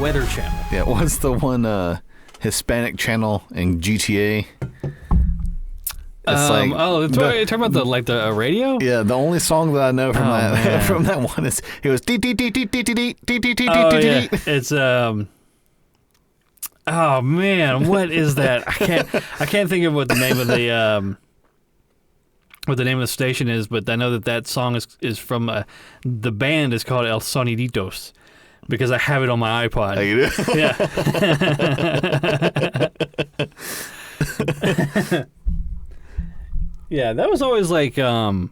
Weather Channel. Yeah, what's the one Hispanic channel in GTA? It's like you're talking about the radio? Yeah, the only song that I know from man. from that one is it was It's oh man, what is that? I can't think of what the name of the station is, but I know that song is from the band is called El Soniditos because I have it on my iPod. Oh, you do? Yeah. Yeah, that was always like one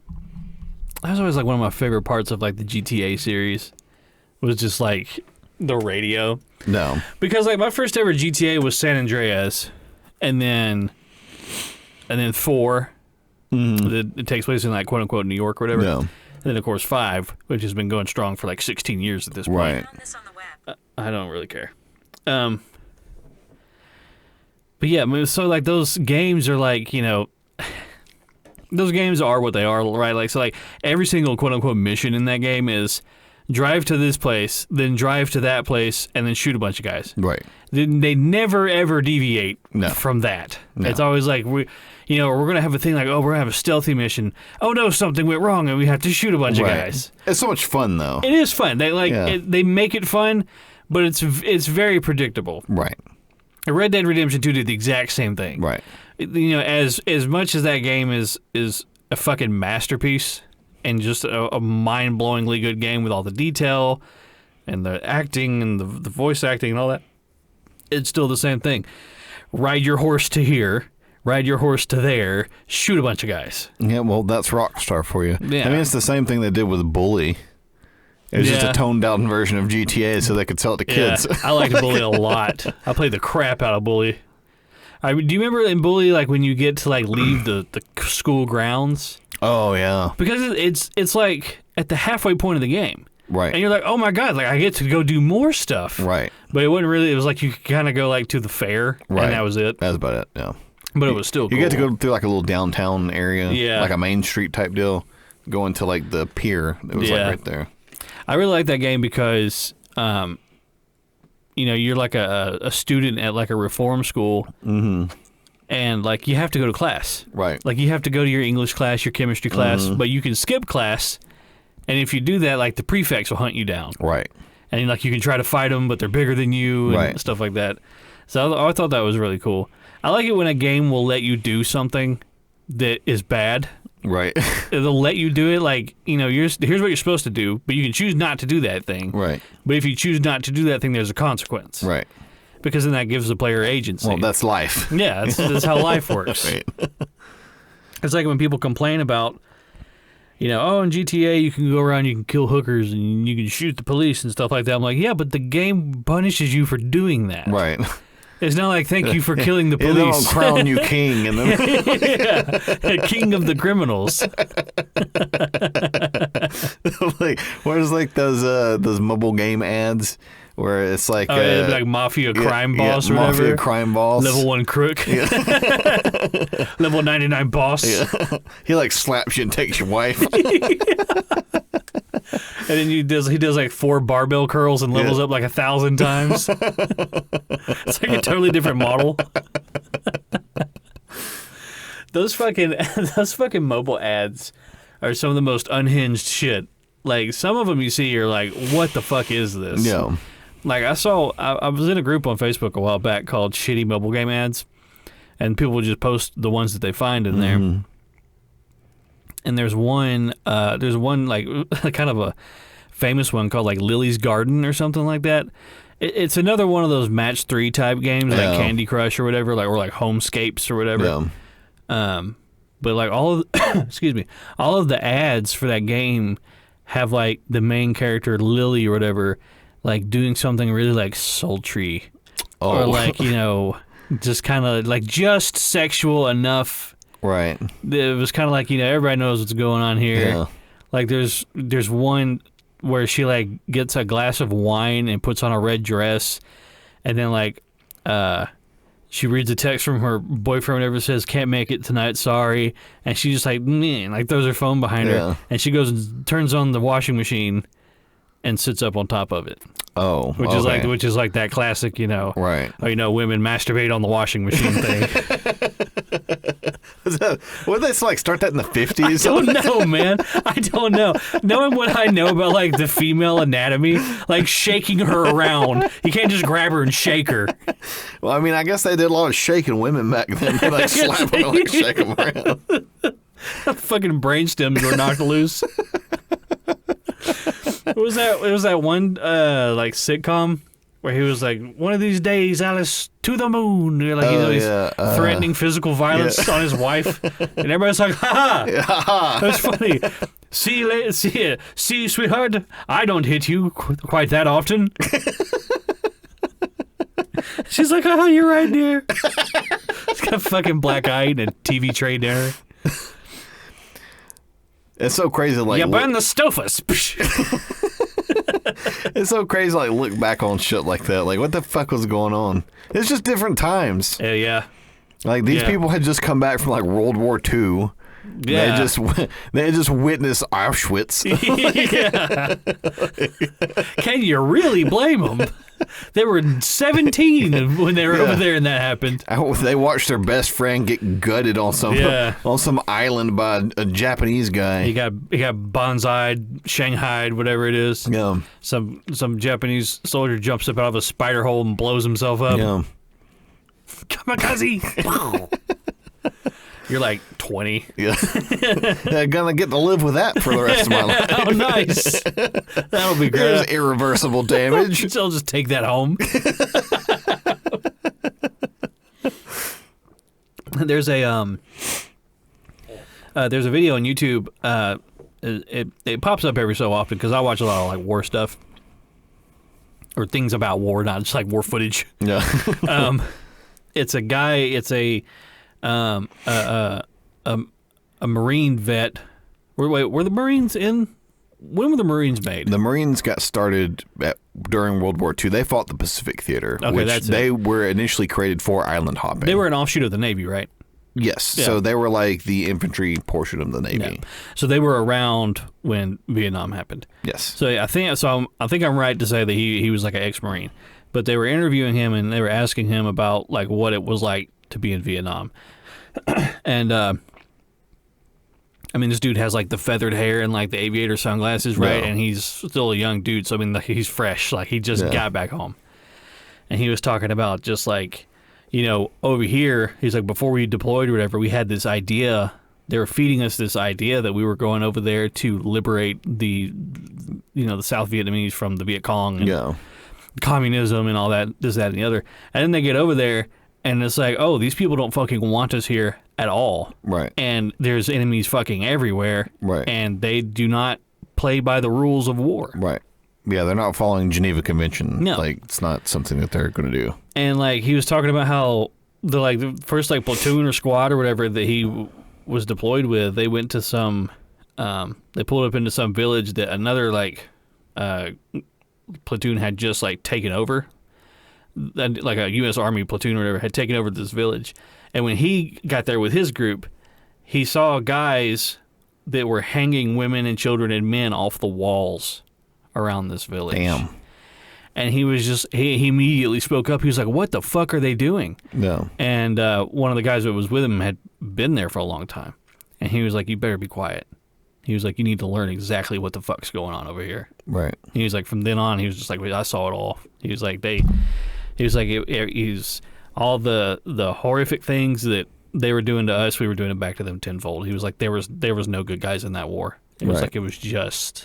of my favorite parts of like the GTA series was just like the radio. No. Because like my first ever GTA was San Andreas, and then 4. Mm-hmm. It takes place in like quote unquote New York or whatever. No. And then of course 5, which has been going strong for like 16 years at this point. Right. I don't really care. But yeah, I mean, so like those games are like, you know, those games are what they are, right? Like so like every single quote unquote mission in that game is drive to this place, then drive to that place, and then shoot a bunch of guys. Right. They never ever deviate from that. No. It's always like we're gonna have a thing like, oh, we're gonna have a stealthy mission. Oh no, something went wrong and we have to shoot a bunch of guys. It's so much fun though. It is fun. They they make it fun, but it's very predictable. Right. Red Dead Redemption 2 did the exact same thing. Right. You know, as much as that game is a fucking masterpiece and just a mind-blowingly good game with all the detail and the acting and the voice acting and all that, it's still the same thing. Ride your horse to here, ride your horse to there, shoot a bunch of guys. Yeah, well, that's Rockstar for you. Yeah. I mean, it's the same thing they did with Bully. It was just a toned-down version of GTA so they could sell it to kids. I liked Bully a lot. I played the crap out of Bully. Do you remember in Bully, like, when you get to, like, leave the school grounds? Oh, yeah. Because it's like, at the halfway point of the game. Right. And you're like, oh, my God, like, I get to go do more stuff. Right. But it wasn't really, it was like you could kind of go, like, to the fair, and that was it. That's about it, yeah. But it was still cool. You get to go through, like, a little downtown area. Yeah. Like a Main Street type deal. Going to, like, the pier. It was, like, right there. I really like that game because, you know, you're like a student at like a reform school, and like you have to go to class. Right. Like you have to go to your English class, your chemistry class, but you can skip class, and if you do that, like the prefects will hunt you down. Right. And like you can try to fight them, but they're bigger than you and stuff like that. So I thought that was really cool. I like it when a game will let you do something that is bad. Right. They'll let you do it like, you know, here's what you're supposed to do, but you can choose not to do that thing. Right. But if you choose not to do that thing, there's a consequence. Right. Because then that gives the player agency. Well, that's life. Yeah, that's how life works. Right. It's like when people complain about, you know, oh, in GTA you can go around, you can kill hookers, and you can shoot the police and stuff like that. I'm like, yeah, but the game punishes you for doing that. Right. It's not like, thank you for killing the police. They don't crown you king. And then yeah, king of the criminals. Like, where's like those mobile game ads where it's like, like Mafia Crime Boss or whatever. Mafia Crime Boss. Level 1 crook. Yeah. Level 99 boss. Yeah. He like slaps you and takes your wife. And then he does like 4 barbell curls and levels up like 1,000 times. It's like a totally different model. Those fucking mobile ads are some of the most unhinged shit. Like some of them you see, you're like, what the fuck is this? Yeah. Like I was in a group on Facebook a while back called Shitty Mobile Game Ads, and people would just post the ones that they find in there. And there's one like kind of a famous one called like Lily's Garden or something like that. It's another one of those match 3 type games like Candy Crush or whatever, like or like Homescapes or whatever. Yeah. But like all of all of the ads for that game have like the main character Lily or whatever like doing something really like sultry or like, you know, just kind of like just sexual enough. Right. It was kind of like, you know, everybody knows what's going on here. Yeah. Like there's one where she like gets a glass of wine and puts on a red dress, and then like she reads a text from her boyfriend, whatever, says can't make it tonight, sorry, and she just like throws her phone behind her, and she goes and turns on the washing machine and sits up on top of it. Oh, which is like that classic, right. Women masturbate on the washing machine thing. Would they start that in the 50s? I don't know, man. I don't know. Knowing what I know about like the female anatomy, like shaking her around, you can't just grab her and shake her. Well, I mean, I guess they did a lot of shaking women back then. They like slap them and like shake them around. Fucking brainstems were knocked loose. What was that? It was that one like sitcom where he was like, one of these days, Alice, to the moon. Like he's threatening physical violence on his wife, and everybody's like, ha ha. That's funny. See, sweetheart, I don't hit you quite that often. She's like, oh, you're right, dear. She's got a fucking black eye and a TV tray there. It's so crazy. Like, you burn the stofus. It's so crazy. Like, look back on shit like that. Like, what the fuck was going on? It's just different times. Yeah. Like, these people had just come back from like World War II. Yeah. They just witnessed Auschwitz. Yeah. Can you really blame them? They were 17 when they were over there and that happened. They watched their best friend get gutted on some island by a Japanese guy. He got bonsai'd, shanghaied, whatever it is. Yeah. Some Japanese soldier jumps up out of a spider hole and blows himself up. Yeah. Kamikaze. You're like 20. Yeah. I'm gonna get to live with that for the rest of my life. Oh, nice. That'll be great. There's irreversible damage. I'll just take that home. There's a video on YouTube. It pops up every so often because I watch a lot of like war stuff or things about war, not just like war footage. Yeah. It's a guy. It's a Marine vet. Were the Marines in? When were the Marines made? The Marines got started during World War II. They fought the Pacific Theater, which they were initially created for island hopping. They were an offshoot of the Navy, right? Yes. Yeah. So they were like the infantry portion of the Navy. Yeah. So they were around when Vietnam happened. Yes. So I think I'm right to say that he was like an ex-Marine, but they were interviewing him and they were asking him about like what it was like to be in Vietnam. And I mean, this dude has like the feathered hair and like the aviator sunglasses, right? Yeah. And he's still a young dude, so I mean, like, he's fresh. Like he just got back home, and he was talking about just like, over here, he's like, before we deployed or whatever, we had this idea. They were feeding us this idea that we were going over there to liberate the South Vietnamese from the Viet Cong and communism and all that, this, that, and the other. And then they get over there. And it's like, oh, these people don't fucking want us here at all. Right. And there's enemies fucking everywhere. Right. And they do not play by the rules of war. Right. Yeah, they're not following Geneva Convention. No. Like, it's not something that they're going to do. And, like, he was talking about how the first, like, platoon or squad or whatever that he was deployed with, they went to some, they pulled up into some village that another, like, platoon had just, like, taken over. Like a U.S. Army platoon or whatever had taken over this village. And when he got there with his group, he saw guys that were hanging women and children and men off the walls around this village. Damn. And he was just, he immediately spoke up. He was like, what the fuck are they doing? No. And one of the guys that was with him had been there for a long time. And he was like, you better be quiet. He was like, you need to learn exactly what the fuck's going on over here. Right. He was like, from then on, he was just like, I saw it all. He was like, he's all the horrific things that they were doing to us, we were doing it back to them tenfold. He was like, there was no good guys in that war. It was like, it was just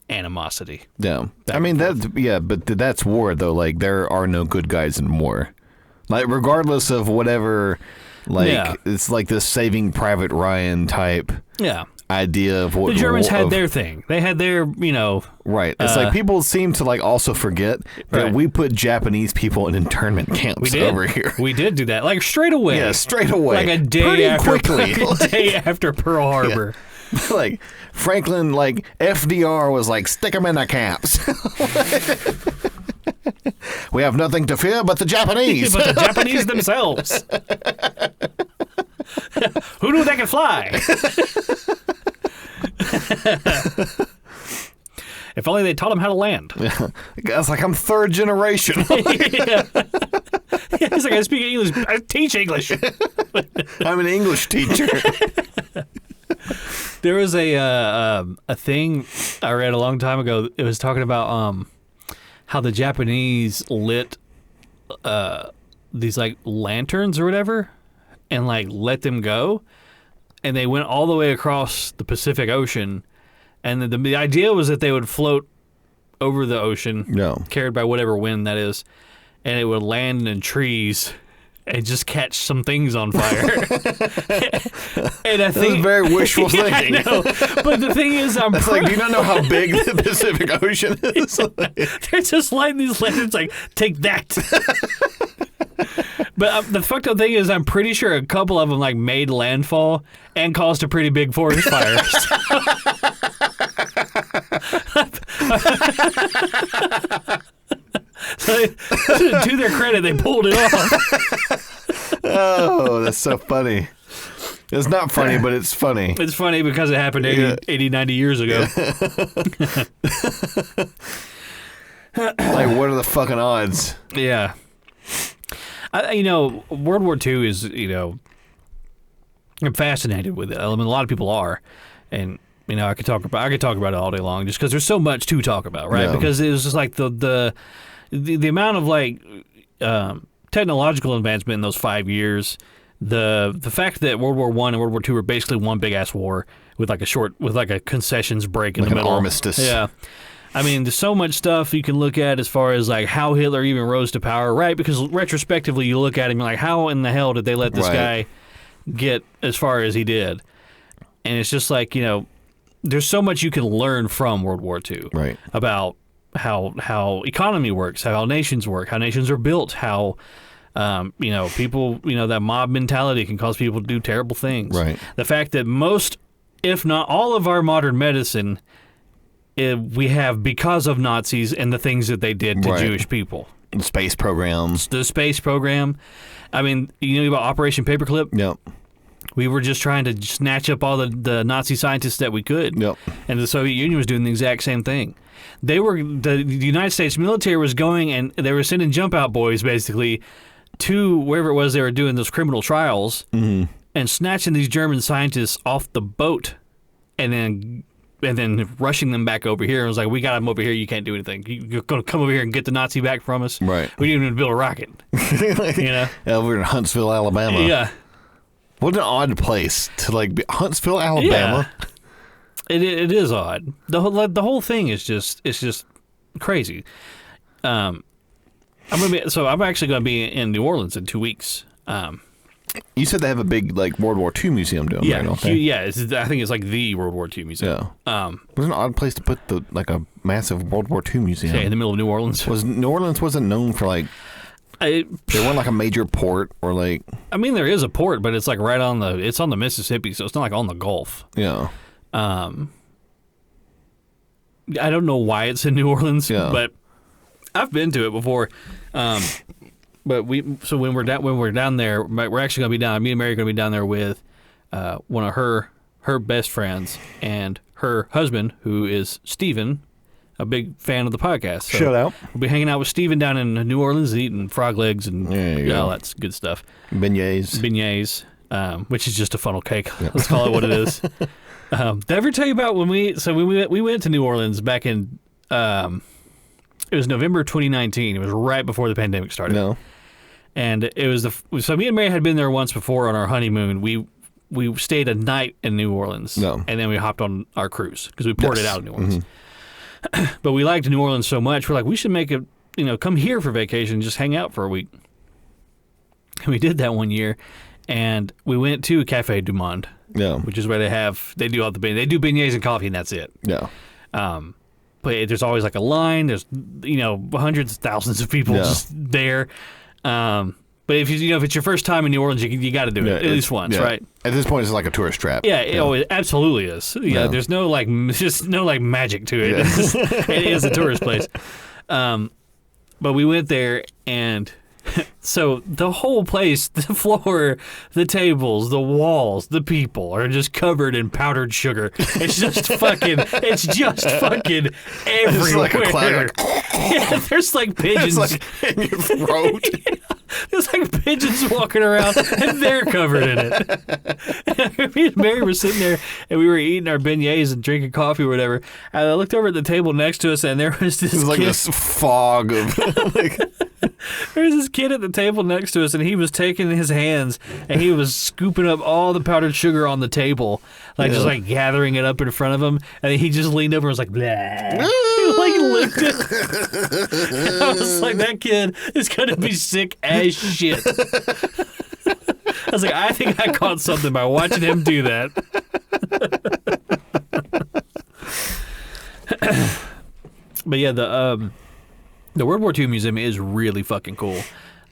animosity. Yeah. I mean, but that's war though. Like, there are no good guys in war. Like, regardless of whatever, like, it's like this Saving Private Ryan type idea of what the Germans had their thing. They had their, right. It's like people seem to like also forget that we put Japanese people in internment camps over here. We did do that, like straight away. Yeah, straight away. Like a day after Pearl Harbor. Yeah. Like Franklin, like FDR was like, stick them in the camps. We have nothing to fear but the Japanese. But the Japanese themselves. Who knew they could fly? If only they taught him how to land. Yeah. It's like, I'm third generation. Yeah. He's like, I speak English. I teach English. I'm an English teacher. There was a thing I read a long time ago. It was talking about how the Japanese lit these like lanterns or whatever, and like let them go, and they went all the way across the Pacific Ocean, and the idea was that they would float over the ocean, carried by whatever wind that is, and it would land in trees and just catch some things on fire. And I think that's very wishful thinking. I know. But the thing is, it's like, do you not know how big the Pacific Ocean is? They're just lighting these lanterns like, take that. But the fucked up thing is, I'm pretty sure a couple of them like made landfall and caused a pretty big forest fire. So to their credit, they pulled it off. Oh, that's so funny. It's not funny, but it's funny. It's funny because it happened 80, 90 years ago. Like, what are the fucking odds? Yeah. World War II is, I'm fascinated with it. I mean, a lot of people are. And, I could talk about it all day long just because there's so much to talk about, right? Yeah. Because it was just like the amount of like technological advancement in those 5 years, the fact that World War I and World War II were basically one big ass war with like a concessions break in the middle, an armistice. Yeah, I mean, there's so much stuff you can look at as far as like how Hitler even rose to power, right? Because retrospectively, you look at him like, how in the hell did they let this guy get as far as he did? And it's just like, there's so much you can learn from World War II, right? About how economy works, how nations work, how nations are built, how people, that mob mentality can cause people to do terrible things. Right. The fact that most, if not all of our modern medicine, we have because of Nazis and the things that they did to Jewish people. The space programs. The space program. I mean, about Operation Paperclip? Yep. We were just trying to snatch up all the Nazi scientists that we could. Yep. And the Soviet Union was doing the exact same thing. The United States military was going and they were sending jump out boys basically to wherever it was they were doing those criminal trials and snatching these German scientists off the boat and then rushing them back over here. It was like, we got them over here. You can't do anything. You're going to come over here and get the Nazi back from us. Right. We didn't even build a rocket. Over in Huntsville, Alabama. Yeah. What an odd place to like be. Huntsville, Alabama. Yeah. It is odd. The whole thing is just crazy. I'm actually going to be in New Orleans in 2 weeks. You said they have a big like World War II museum down there, don't they? Yeah. I think it's like the World War II museum. Yeah. It was an odd place to put a massive World War II museum. In the middle of New Orleans. New Orleans wasn't known for like. There wasn't like a major port or like. I mean, there is a port, but it's like it's on the Mississippi, so it's not like on the Gulf. Yeah. I don't know why it's in New Orleans, but I've been to it before. But when we're down there, we're actually going to be down. Me and Mary are going to be down there with one of her best friends and her husband, who is Steven, a big fan of the podcast. So shout out. We'll be hanging out with Steven down in New Orleans, eating frog legs and all that good stuff. Beignets, which is just a funnel cake. Yeah. Let's call it what it is. Did I ever tell you about when we went to New Orleans back in it was November 2019. It was right before the pandemic started. No. And it was so me and Mary had been there once before on our honeymoon. We stayed a night in New Orleans. No. And then we hopped on our cruise because we ported out of New Orleans. Mm-hmm. But we liked New Orleans so much, we're like, we should make it, come here for vacation and just hang out for a week. And we did that one year, and we went to Cafe du Monde, which is where they do all the beignets and coffee, and that's it. Yeah. But there's always like a line. There's hundreds of thousands of people just there. But if if it's your first time in New Orleans, you got to do it at least once, right? At this point, it's like a tourist trap. Yeah, it absolutely is. Yeah, there's no magic to it. Yeah. It is a tourist place. But we went there, and So the whole place, the floor, the tables, the walls, the people are just covered in powdered sugar. It's just fucking everywhere. It's like a cloud. Yeah, there's like pigeons. It's like in your throat. Yeah, there's like pigeons walking around, and they're covered in it. Me and Mary were sitting there, and we were eating our beignets and drinking coffee or whatever. And I looked over at the table next to us, and there was this It was like kid. this fog of... like, There was this kid at the table next to us, and he was taking his hands, and he was scooping up all the powdered sugar on the table, just like gathering it up in front of him, and then he just leaned over and was like, blah. He like licked it. I was like, that kid is going to be sick as shit. I was like, I think I caught something by watching him do that. But yeah, the World War II Museum is really fucking cool.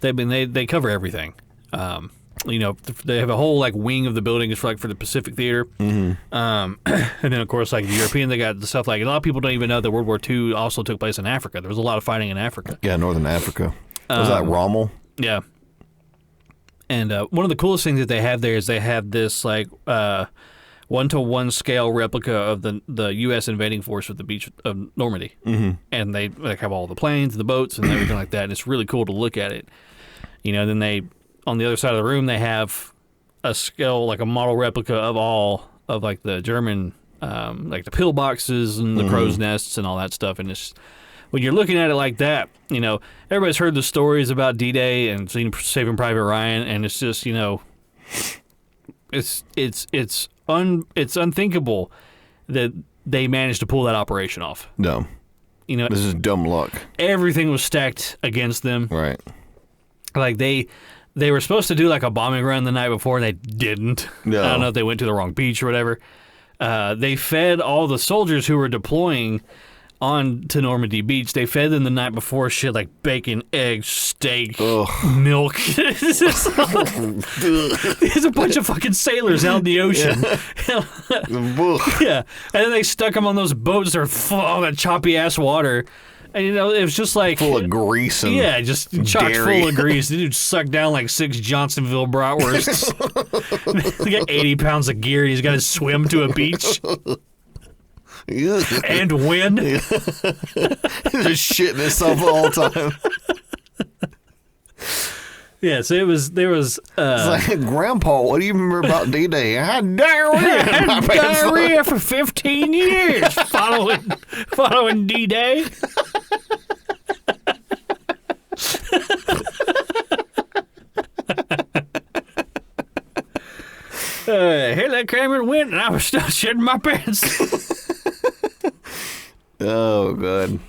They cover everything. They have a whole like wing of the building is for the Pacific Theater, and then of course like the European, they got the stuff like a lot of people don't even know that World War II also took place in Africa. There was a lot of fighting in Africa. yeah, Northern Africa. Was that Rommel? Yeah. And one of the coolest things that they have there is they have this like 1-to-1 scale replica of the U.S. invading force at the beach of Normandy. Mm-hmm. And they have all the planes, the boats, and everything like that. And it's really cool to look at it. Then they, on the other side of the room, they have a scale, like a model replica of all of like the German, like the pillboxes and the crow's nests and all that stuff. And it's, when you're looking at it like that, everybody's heard the stories about D-Day and seen Saving Private Ryan, and it's just, it's unthinkable that they managed to pull that operation off. No. This is dumb luck. Everything was stacked against them. Right. Like they were supposed to do like a bombing run the night before, and they didn't. No. I don't know if they went to the wrong beach or whatever. They fed all the soldiers who were deploying on to Normandy Beach. They fed them the night before shit like bacon, eggs, steak, milk. There's a bunch of fucking sailors out in the ocean. Yeah. And then they stuck them on those boats that are full of all that choppy ass water. And it was just like full of grease and just chock full of grease. The dude sucked down like 6 Johnsonville bratwursts. He got 80 pounds of gear, and he's got to swim to a beach. And win. He's just shitting himself all the time. Yeah, so there was it's like, Grandpa, what do you remember about D-Day? I had diarrhea for 15 years following D-Day. Hitler came and went, and I was still shitting my pants. Oh, God.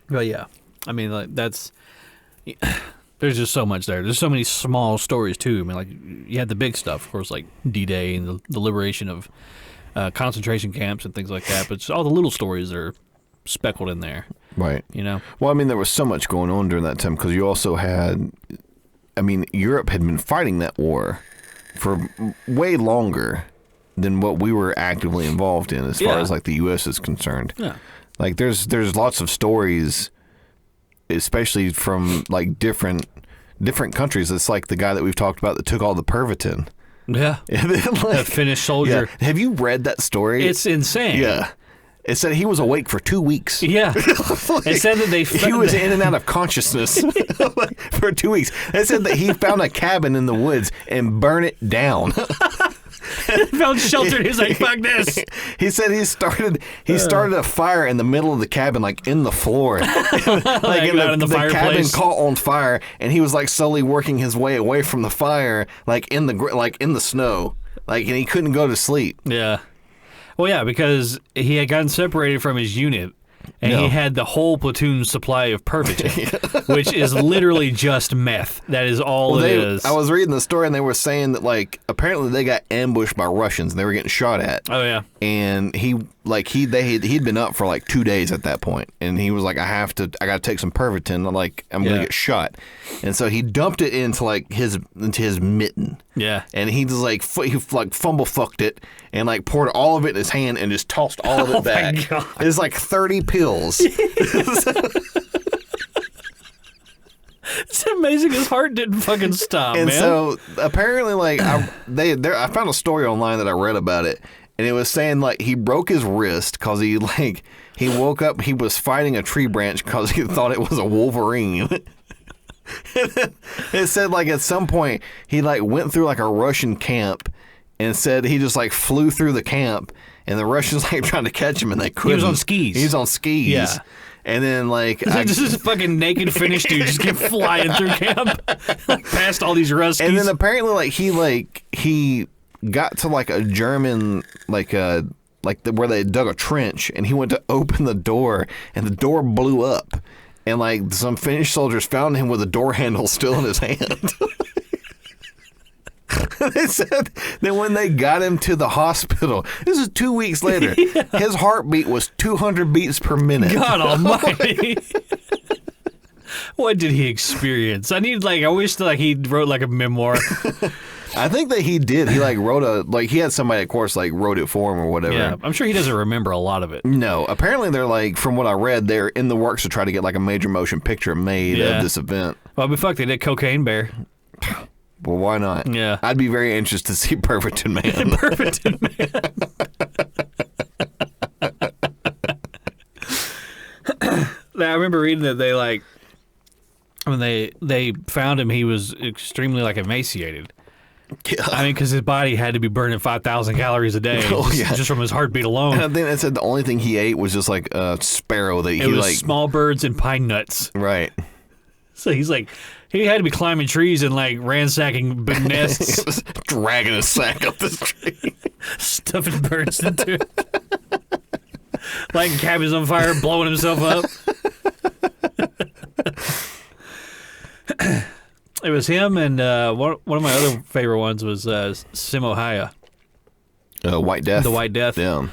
But yeah, I mean, like there's just so much there. There's so many small stories too. I mean, like you had the big stuff, of course, like D-Day and the liberation of concentration camps and things like that. But all the little stories are speckled in there. Right. Well, I mean, there was so much going on during that time because you also had, Europe had been fighting that war for way longer than what we were actively involved in as far as like the U.S. is concerned. Yeah. Like there's lots of stories, especially from like different countries. It's like the guy that we've talked about that took all the Pervitin. Yeah. And then, like, that Finnish soldier. Yeah. Have you read that story? It's insane. Yeah. It said he was awake for 2 weeks. Yeah. Like, it said that he was in and out of consciousness for 2 weeks. It said that he found a cabin in the woods and burned it down. Found shelter. He's like, fuck this. He said he started a fire in the middle of the cabin, like in the floor. Like in the cabin caught on fire, and he was like slowly working his way away from the fire, like in the snow, and he couldn't go to sleep. Yeah. Well, yeah, because he had gotten separated from his unit, and he had the whole platoon supply of Pervitin, which is literally just meth. That is all it is. I was reading the story, and they were saying that, like, apparently they got ambushed by Russians, and they were getting shot at. Oh, yeah. And he'd been up for, like, 2 days at that point, and he was like, I got to take some Pervitin, like, I'm going to get shot. And so he dumped it into his mitten. Yeah. And he just, like, fumble fucked it, and, like, poured all of it in his hand and just tossed all of it back. My God. It's like 30 pills. heart didn't fucking stop, and man. so apparently, like, I found a story online that I read about it, and it was saying like he broke his wrist because he woke up, he was fighting a tree branch because he thought it was a wolverine. It said like at some point he like went through like a Russian camp and said he just like flew through the camp and the Russians like trying to catch him and they couldn't. He was on skis. He was on skis. Yeah. And then like just this fucking naked Finnish dude just kept flying through camp past all these Ruskies. And then apparently he got to like a German where they dug a trench and he went to open the door and the door blew up. And, like, some Finnish soldiers found him with a door handle still in his hand. They said that when they got him to the hospital, this is 2 weeks later, his heartbeat was 200 beats per minute. God almighty. What did he experience? I wish that, like, he wrote, like, a memoir. I think that he did. He like he had somebody, of course, like wrote it for him or whatever. Yeah, I'm sure he doesn't remember a lot of it. No, apparently they're like, from what I read, they're in the works to try to get like a major motion picture made of this event. Well, but fuck, they did Cocaine Bear. Well, why not? Yeah, I'd be very interested to see Perverted Man. Perverted Man. I remember reading that they like when they found him, he was extremely like emaciated. Yeah. I mean, because his body had to be burning 5,000 calories a day just from his heartbeat alone. And I think they said the only thing he ate was just like a sparrow that he like small birds and pine nuts. Right. So he's like, he had to be climbing trees and like ransacking big nests, dragging a sack up the tree, stuffing birds into it, lighting cabins on fire, blowing himself up. It was him, and one of my other favorite ones was Simo Haya. White Death. The White Death. Yeah.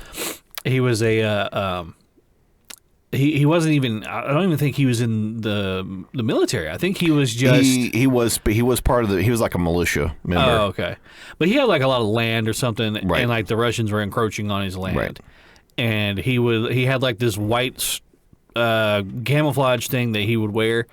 He was a he wasn't even. I don't even think he was in the military. I think he was just. He was part of the. He was like a militia member. Oh, okay. But he had like a lot of land or something, right. And like the Russians were encroaching on his land, right. And he had like this white camouflage thing that he would wear.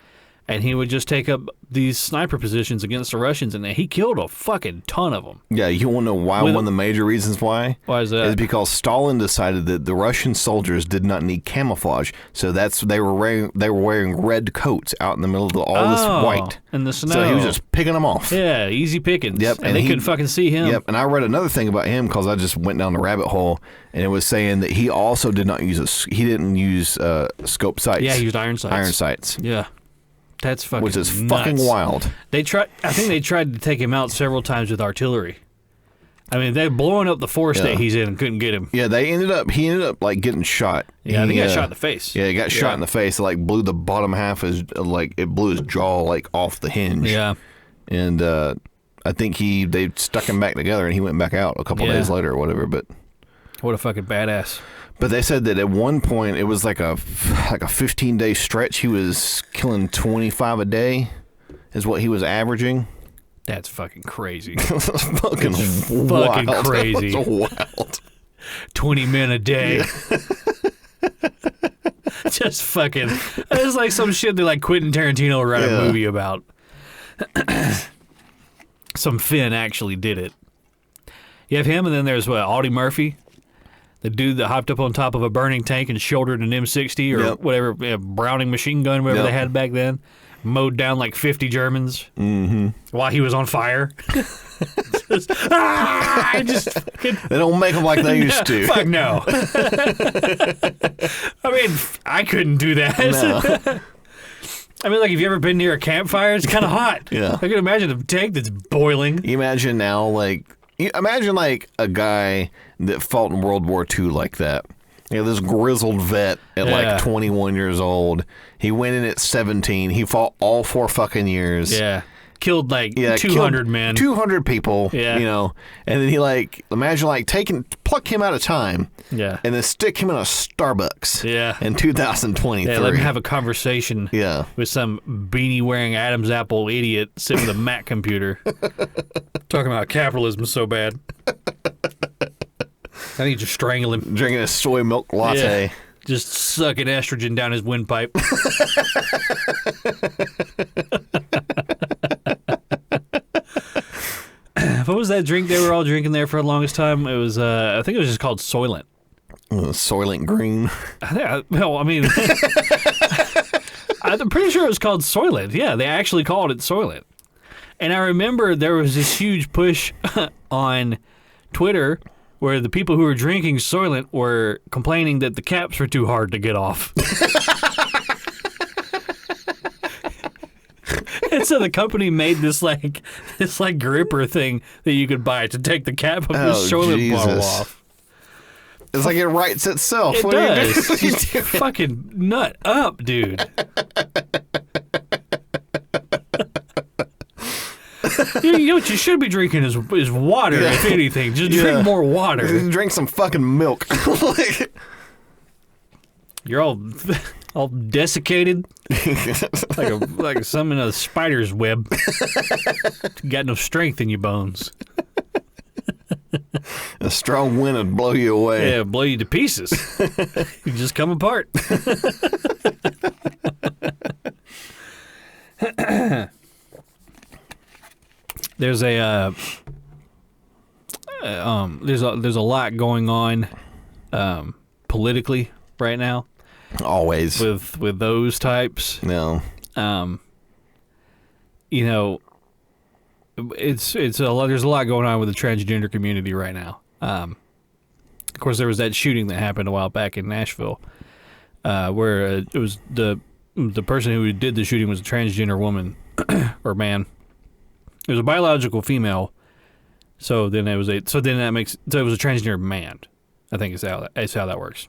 And he would just take up these sniper positions against the Russians, and he killed a fucking ton of them. Yeah, you want to know why? One of the major reasons why? Why is that? Is because Stalin decided that the Russian soldiers did not need camouflage, so they were wearing red coats out in the middle of all this white in the snow. So he was just picking them off. Yeah, easy pickings. Yep, and they couldn't fucking see him. Yep, and I read another thing about him because I just went down the rabbit hole, and it was saying that he also did not use he didn't use scope sights. Yeah, he used iron sights. Iron sights. Yeah. That's fucking Which is nuts. fucking wild. I think they tried to take him out several times with artillery. I mean, they're blowing up the forest that he's in and couldn't get him. Yeah, he ended up like getting shot. Yeah, I think he got shot in the face. Yeah, he got shot in the face. It like blew the bottom half it blew his jaw like off the hinge. Yeah. And I think they stuck him back together and he went back out a couple days later or whatever, but what a fucking badass. But they said that at one point it was like a 15-day stretch. He was killing 25 a day, is what he was averaging. That's fucking crazy. fucking crazy. That's wild. 20 men a day. Yeah. Just fucking. It's like some shit that like Quentin Tarantino would write a movie about. Some Finn actually did it. You have him, and then there's Audie Murphy. The dude that hopped up on top of a burning tank and shouldered an M60 or whatever, Browning machine gun, whatever they had back then, mowed down like 50 Germans while he was on fire. They don't make them like they used to. Fuck no. I mean, I couldn't do that. No. I mean, like, have you ever been near a campfire? It's kind of hot. Yeah. I can imagine a tank that's boiling. You imagine now, like a guy that fought in World War II like that. You know, this grizzled vet at like 21 years old. He went in at 17. He fought all 4 fucking years. Yeah. Killed like 200 men. 200 people. Yeah. You know, and then he imagine pluck him out of time. Yeah. And then stick him in a Starbucks. Yeah. In 2023. Yeah, let him have a conversation. Yeah. With some beanie wearing Adam's apple idiot sitting with a Mac computer. Talking about capitalism so bad. I need to strangle him. Drinking a soy milk latte. Yeah. Just sucking estrogen down his windpipe. was that drink they were all drinking there for the longest time? It was, I think it was just called Soylent. Soylent Green. Well, I mean, I'm pretty sure it was called Soylent. Yeah, they actually called it Soylent. And I remember there was this huge push on Twitter where the people who were drinking Soylent were complaining that the caps were too hard to get off. And so the company made this gripper thing that you could buy to take the cap of the Soylent bottle off. It's like it writes itself. It does. You fucking nut up, dude. You know what you should be drinking is water, if anything. Just drink more water. Drink some fucking milk. You're all desiccated, like some in a spider's web. Got no strength in your bones. A strong wind would blow you away. Yeah, blow you to pieces. You just come apart. There's a lot going on politically right now. Always with those types. No. You know, it's a lot. There's a lot going on with the transgender community right now. Of course, there was that shooting that happened a while back in Nashville, where it was the person who did the shooting was a transgender woman or man. It was a biological female, so then it was it was a transgender man. I think is how that works.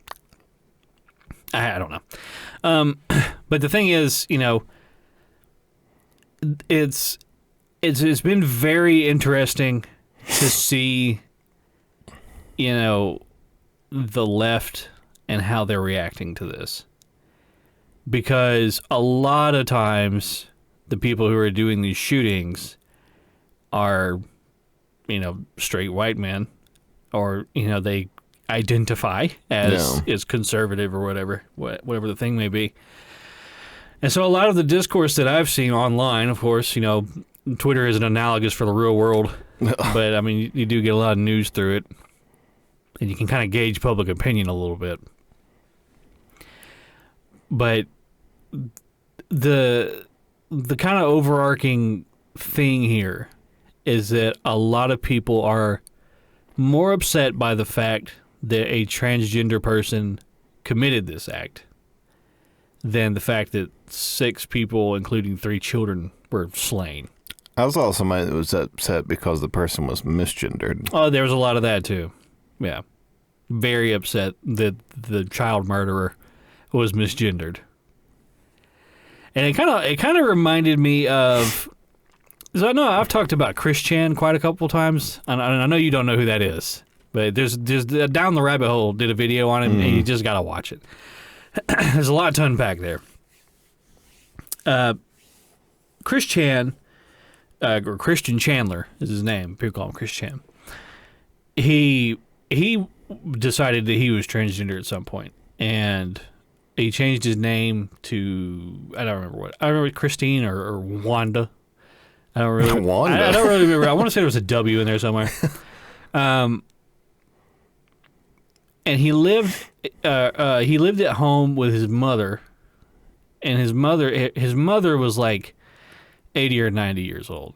I don't know, but the thing is, you know, it's been very interesting to see, you know, the left and how they're reacting to this, because a lot of times the people who are doing these shootings are, you know, straight white men, or, you know, they identify as conservative or whatever the thing may be. And so a lot of the discourse that I've seen online, of course, you know, Twitter isn't analogous for the real world, but I mean, you do get a lot of news through it, and you can kind of gauge public opinion a little bit. But the kind of overarching thing here is that a lot of people are more upset by the fact that a transgender person committed this act than the fact that 6 people, including 3 children, were slain. I saw somebody that was upset because the person was misgendered. Oh, there was a lot of that too. Yeah. Very upset that the child murderer was misgendered. And it kind of reminded me of, so I know I've talked about Chris Chan quite a couple times, and I know you don't know who that is, but there's Down the Rabbit Hole did a video on him, and you just got to watch it. There's a lot to unpack there. Chris Chan, or Christian Chandler is his name. People call him Chris Chan. He decided that he was transgender at some point, and he changed his name to, I don't remember Christine or Wanda. I don't really. Wanda. I don't really remember. I want to say there was a W in there somewhere. And he lived at home with his mother, and his mother was like 80 or 90 years old,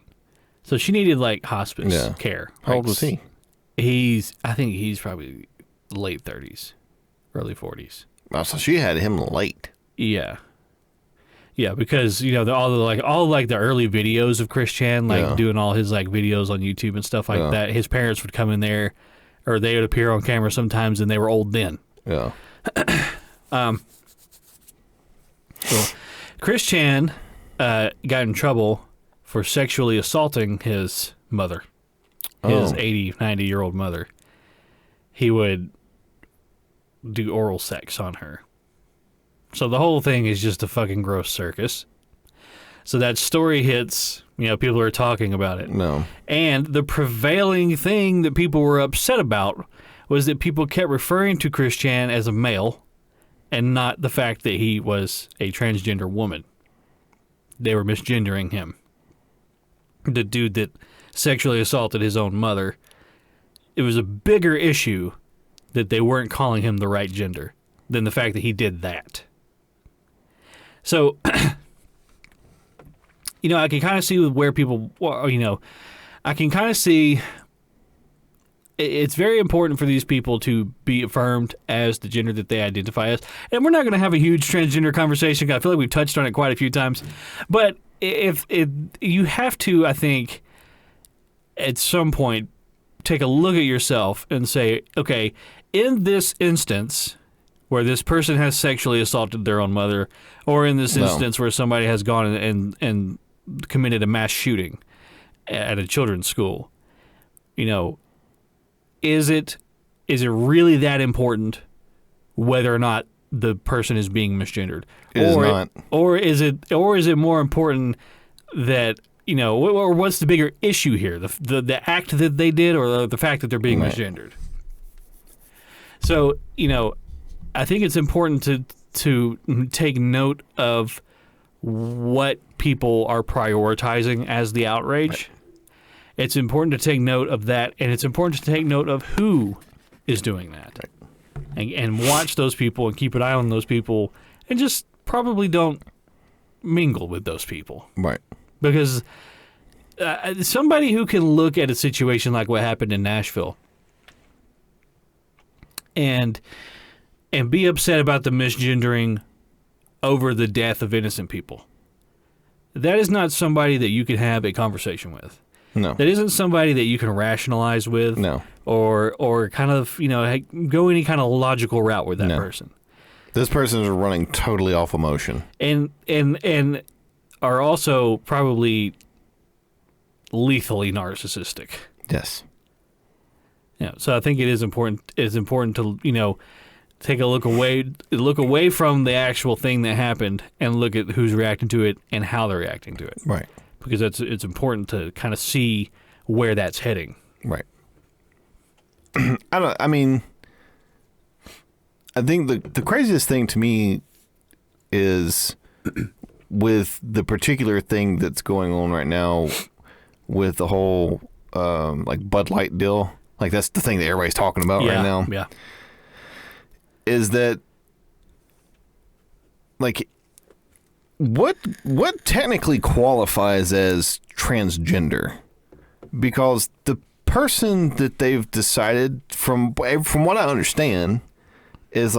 so she needed like hospice care. How old was he? I think he's probably late 30s, early 40s. Oh, so she had him late. Yeah. Yeah, because, you know, all the early videos of Chris Chan, doing all his like videos on YouTube and stuff like that, his parents would come in there, or they would appear on camera sometimes, and they were old then. Yeah. So Chris Chan got in trouble for sexually assaulting his mother, his 80, 90-year-old mother. He would do oral sex on her. So the whole thing is just a fucking gross circus. So that story hits, you know, people are talking about it. No. And the prevailing thing that people were upset about was that people kept referring to Chris Chan as a male and not the fact that he was a transgender woman. They were misgendering him. the dude that sexually assaulted his own mother, it was a bigger issue that they weren't calling him the right gender than the fact that he did that. So, I can kind of see where people, I can kind of see it's very important for these people to be affirmed as the gender that they identify as. And we're not going to have a huge transgender conversation. I feel like we've touched on it quite a few times. But if you have to, I think, at some point, take a look at yourself and say, okay, in this instance where this person has sexually assaulted their own mother, or in this instance where somebody has gone and committed a mass shooting at a children's school, is it really that important whether or not the person is being misgendered? It is not. Or is it more important that, or what's the bigger issue here? The act that they did, or the fact that they're being misgendered? So, I think it's important to take note of what people are prioritizing as the outrage. Right. It's important to take note of that, and it's important to take note of who is doing that. Right. And watch those people and keep an eye on those people, and just probably don't mingle with those people. Right. Because somebody who can look at a situation like what happened in Nashville and be upset about the misgendering over the death of innocent people, that is not somebody that you can have a conversation with. No. That isn't somebody that you can rationalize with. No. Or kind of, go any kind of logical route with that person. This person is running totally off emotion. And are also probably lethally narcissistic. Yes. Yeah. So I think it is important. It's important to, take a look away from the actual thing that happened and look at who's reacting to it and how they're reacting to it. Right. Because it's important to kind of see where that's heading. Right. I think the craziest thing to me is with the particular thing that's going on right now with the whole Bud Light deal. Like, that's the thing that everybody's talking about right now. Yeah. Is that, what technically qualifies as transgender? Because the person that they've decided, from what I understand, is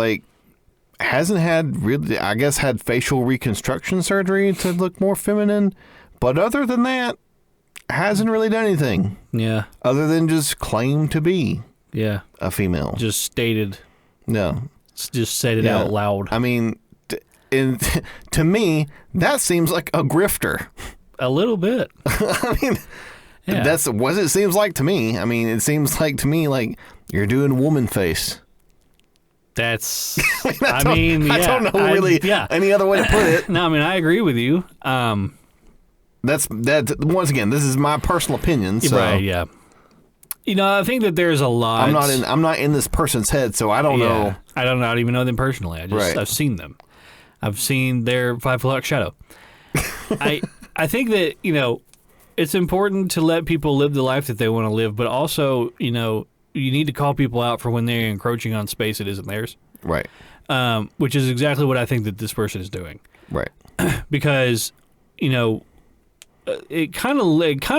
hasn't had facial reconstruction surgery to look more feminine, but other than that, hasn't really done anything. Yeah. Other than just claim to be a female. Just stated. No. Just said it out loud. I mean, to me, that seems like a grifter. A little bit. I mean, that's what it seems like to me. I mean, it seems like to me like you're doing woman face. That's. I don't know really any other way to put it. No, I mean, I agree with you. That's once again, this is my personal opinion. So. Right. Yeah. I think that there's a lot. I'm not in this person's head, so I don't know. I don't even know them personally. I've seen them. I've seen their 5 o'clock shadow. I think that, it's important to let people live the life that they want to live, but also, you need to call people out for when they're encroaching on space that isn't theirs. Right. Which is exactly what I think that this person is doing. Right. Because, it kind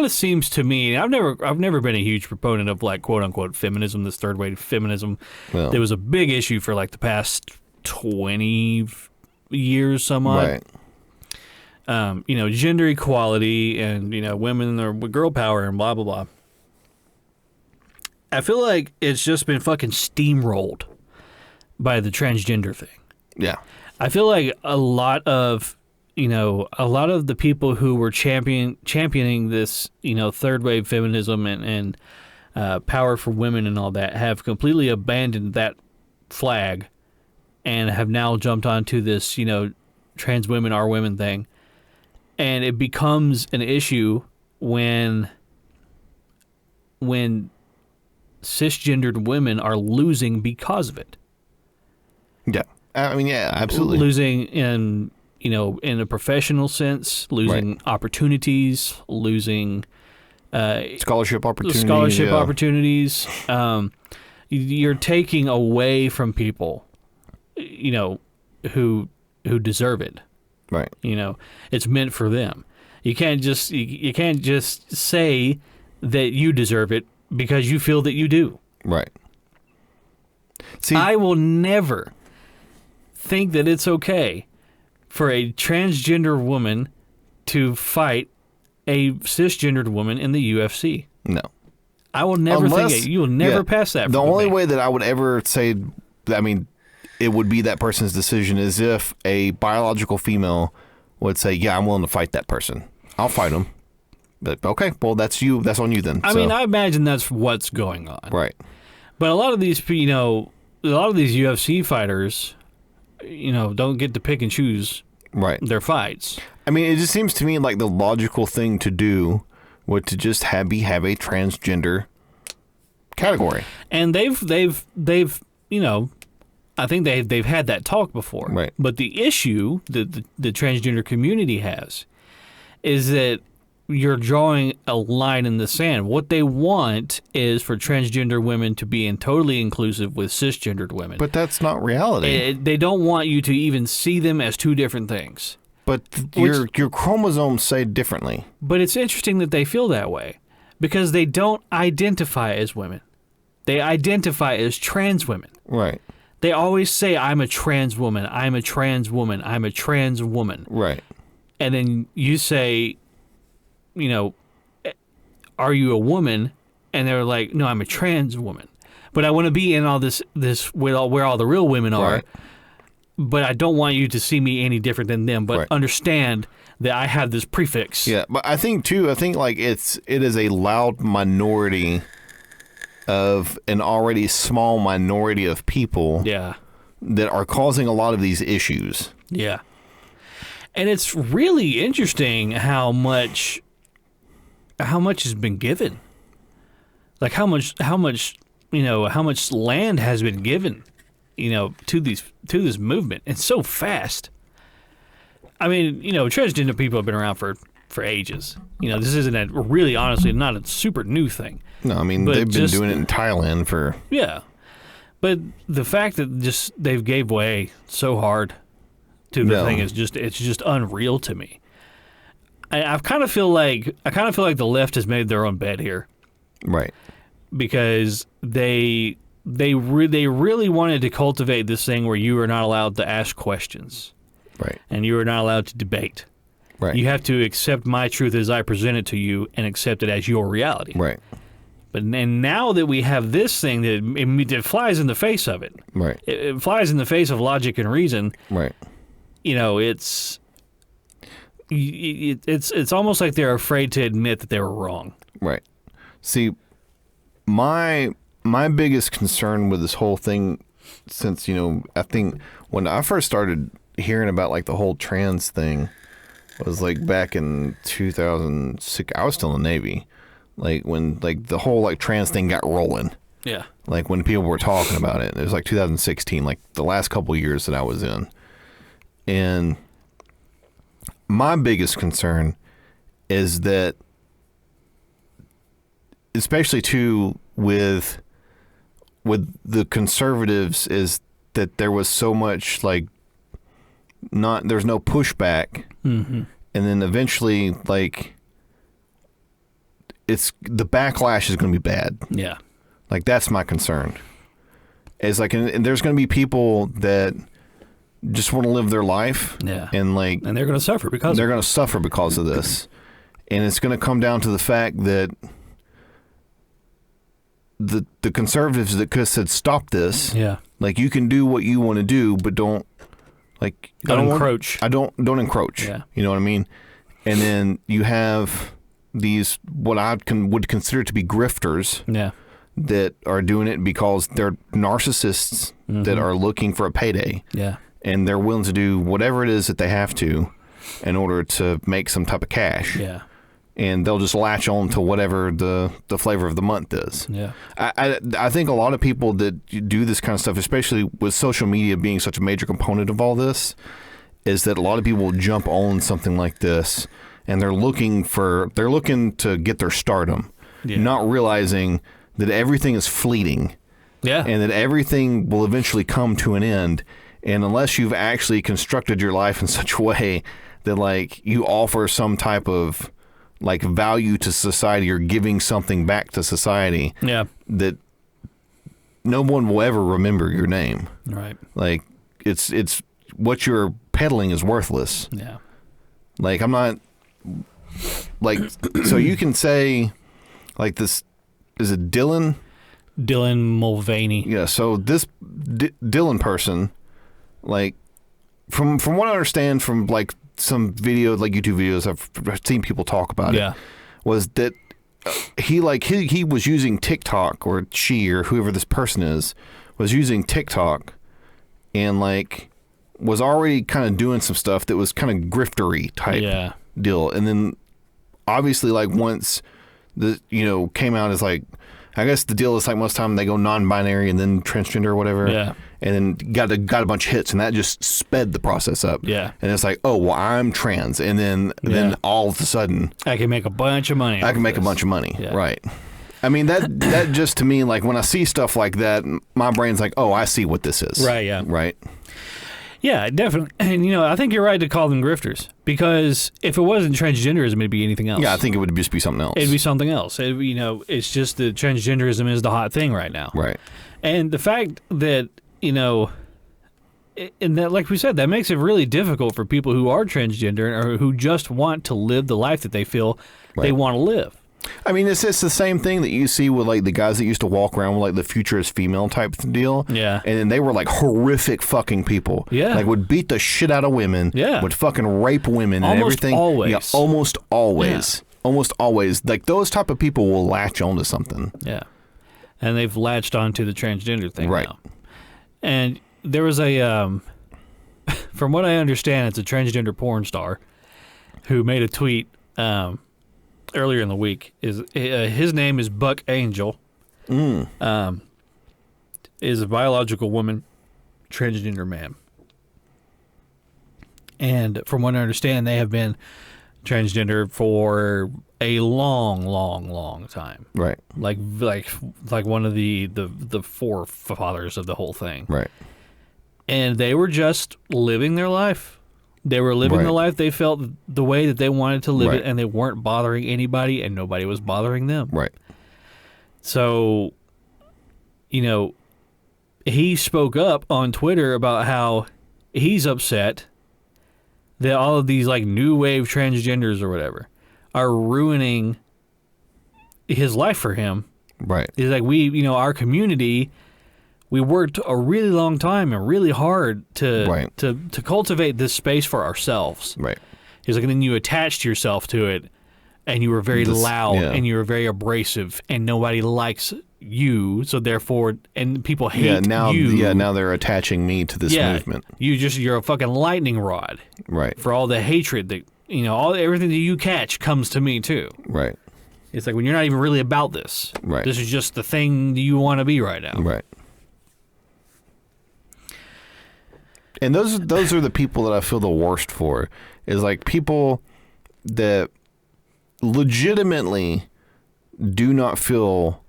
of seems to me. I've never been a huge proponent of quote unquote feminism, this third wave feminism. Well, there was a big issue for the past 20 years, somewhat. Right. Gender equality and women or girl power and blah blah blah. I feel like it's just been fucking steamrolled by the transgender thing. Yeah. I feel like a lot of the people who were championing this, third wave feminism and power for women and all that have completely abandoned that flag and have now jumped onto this, trans women are women thing. And it becomes an issue when cisgendered women are losing because of it. Yeah. I mean, yeah, absolutely. Losing in a professional sense, losing opportunities, losing scholarship opportunities. You're taking away from people, who deserve it. Right. It's meant for them. You can't just say that you deserve it because you feel that you do. Right. See, I will never think that it's okay for a transgender woman to fight a cisgendered woman in the UFC. No. I will never think it. You will never pass that. The only way that I would ever say, it would be that person's decision is if a biological female would say, yeah, I'm willing to fight that person. I'll fight him. But, okay, well, that's you. That's on you then. I mean, I imagine that's what's going on. Right. But a lot of these, UFC fighters, don't get to pick and choose their fights. I mean, it just seems to me like the logical thing to do would to just have a transgender category. And they've I think they've had that talk before. Right. But the issue that the transgender community has is that you're drawing a line in the sand. What they want is for transgender women to be totally inclusive with cisgendered women. But that's not reality. They don't want you to even see them as two different things. But your chromosomes say differently. But it's interesting that they feel that way because they don't identify as women. They identify as trans women. Right. They always say, I'm a trans woman, I'm a trans woman, I'm a trans woman. Right. And then you say, are you a woman? And they're like, no, I'm a trans woman. But I want to be in all this where all the real women are. Right. But I don't want you to see me any different than them. But understand that I have this prefix. Yeah, but I think like it is a loud minority of an already small minority of people. Yeah. That are causing a lot of these issues. Yeah. And it's really interesting how much has been given. Like how much land has been given, to this movement. It's so fast. I mean, transgender people have been around for ages. This isn't really honestly not a super new thing. No, I mean they've been doing it in Thailand for. Yeah. But the fact that they've gave way so hard to the thing is just unreal to me. I kind of feel like the left has made their own bed here, right? Because they really wanted to cultivate this thing where you are not allowed to ask questions, right? And you are not allowed to debate, right? You have to accept my truth as I present it to you and accept it as your reality, right? But now that we have this thing that flies in the face of it, right? It flies in the face of logic and reason, right? It's almost like they're afraid to admit that they were wrong. Right. See, my biggest concern with this whole thing, since I think when I first started hearing about like the whole trans thing, was like back in 2006. I was still in the Navy. Like when like the whole like trans thing got rolling. Yeah. Like when people were talking about it. It was like 2016, like the last couple of years that I was in. And my biggest concern is that, especially too with the conservatives, is that there was so much like there's no pushback. Mm-hmm. And then eventually like the backlash is going to be bad. Yeah. Like that's my concern. It's like, and there's going to be people that just want to live their life. Yeah. And they're going to suffer because of this. And it's going to come down to the fact that the conservatives that could have said, stop this. Yeah. Like you can do what you want to do, but don't encroach. Don't encroach. Yeah. You know what I mean? And then you have these, what I would consider to be grifters. Yeah. That are doing it because they're narcissists that are looking for a payday. Yeah. And they're willing to do whatever it is that they have to in order to make some type of cash. Yeah. And they'll just latch on to whatever the flavor of the month is. Yeah. I think a lot of people that do this kind of stuff, especially with social media being such a major component of all this, is that a lot of people will jump on something like this and they're looking to get their stardom, not realizing that everything is fleeting. Yeah. And that everything will eventually come to an end. And unless you've actually constructed your life in such a way that, like, you offer some type of, like, value to society or giving something back to society, that no one will ever remember your name. Right. Like, it's what you're peddling is worthless. Yeah. Like, I'm not, like, so you can say, like, this, is it Dylan? Dylan Mulvaney. Yeah, so this Dylan person, like, from what I understand from, like, some video, like YouTube videos I've seen people talk about it, was that he was using TikTok, or she, or whoever this person is, was using TikTok and, like, was already kind of doing some stuff that was kind of griftery type deal. And then obviously, like, once the, came out as, like, I guess the deal is, like, most of the time they go non-binary and then transgender or whatever. Yeah. And then got a bunch of hits, and that just sped the process up. Yeah. And it's like, oh, well, I'm trans. And then all of a sudden, I can make a bunch of money. I can make a bunch of money. Yeah. Right. I mean, that just, to me, like, when I see stuff like that, my brain's like, oh, I see what this is. Right, yeah. Right. Yeah, definitely. And, I think you're right to call them grifters, because if it wasn't transgenderism, it'd be anything else. Yeah, I think it would just be something else. It'd be something else. It's just that transgenderism is the hot thing right now. Right. And the fact that, and that, like we said, that makes it really difficult for people who are transgender or who just want to live the life that they feel they want to live. I mean, it's the same thing that you see with, like, the guys that used to walk around with, like, the future is female type deal. Yeah. And then they were, like, horrific fucking people. Yeah. Like, would beat the shit out of women. Yeah. Would fucking rape women and almost everything. Always. Yeah, almost always. Yeah. Almost always. Like, those type of people will latch onto something. Yeah. And they've latched onto the transgender thing now. And there was a, from what I understand, it's a transgender porn star who made a tweet, earlier in the week. His name is Buck Angel. Is a biological woman, transgender man. And from what I understand, they have been transgender for a long time. Right. Like one of the forefathers of the whole thing. Right. And they were just living their life. They were living the life they felt the way that they wanted to live it, and they weren't bothering anybody, and nobody was bothering them. Right. So, he spoke up on Twitter about how he's upset that all of these, like, new wave transgenders or whatever are ruining his life for him. Right. He's like, our community, we worked a really long time and really hard to cultivate this space for ourselves. Right. He's like, and then you attached yourself to it, and you were very loud, and you were very abrasive, and nobody likes you, so therefore, and people hate you. Yeah, now they're attaching me to this movement. You're a fucking lightning rod. Right. For all the hatred that, everything that you catch comes to me too. Right. It's like, when you're not even really about this. Right. This is just the thing you want to be right now. Right. And those are the people that I feel the worst for, is, like, people that legitimately do not feel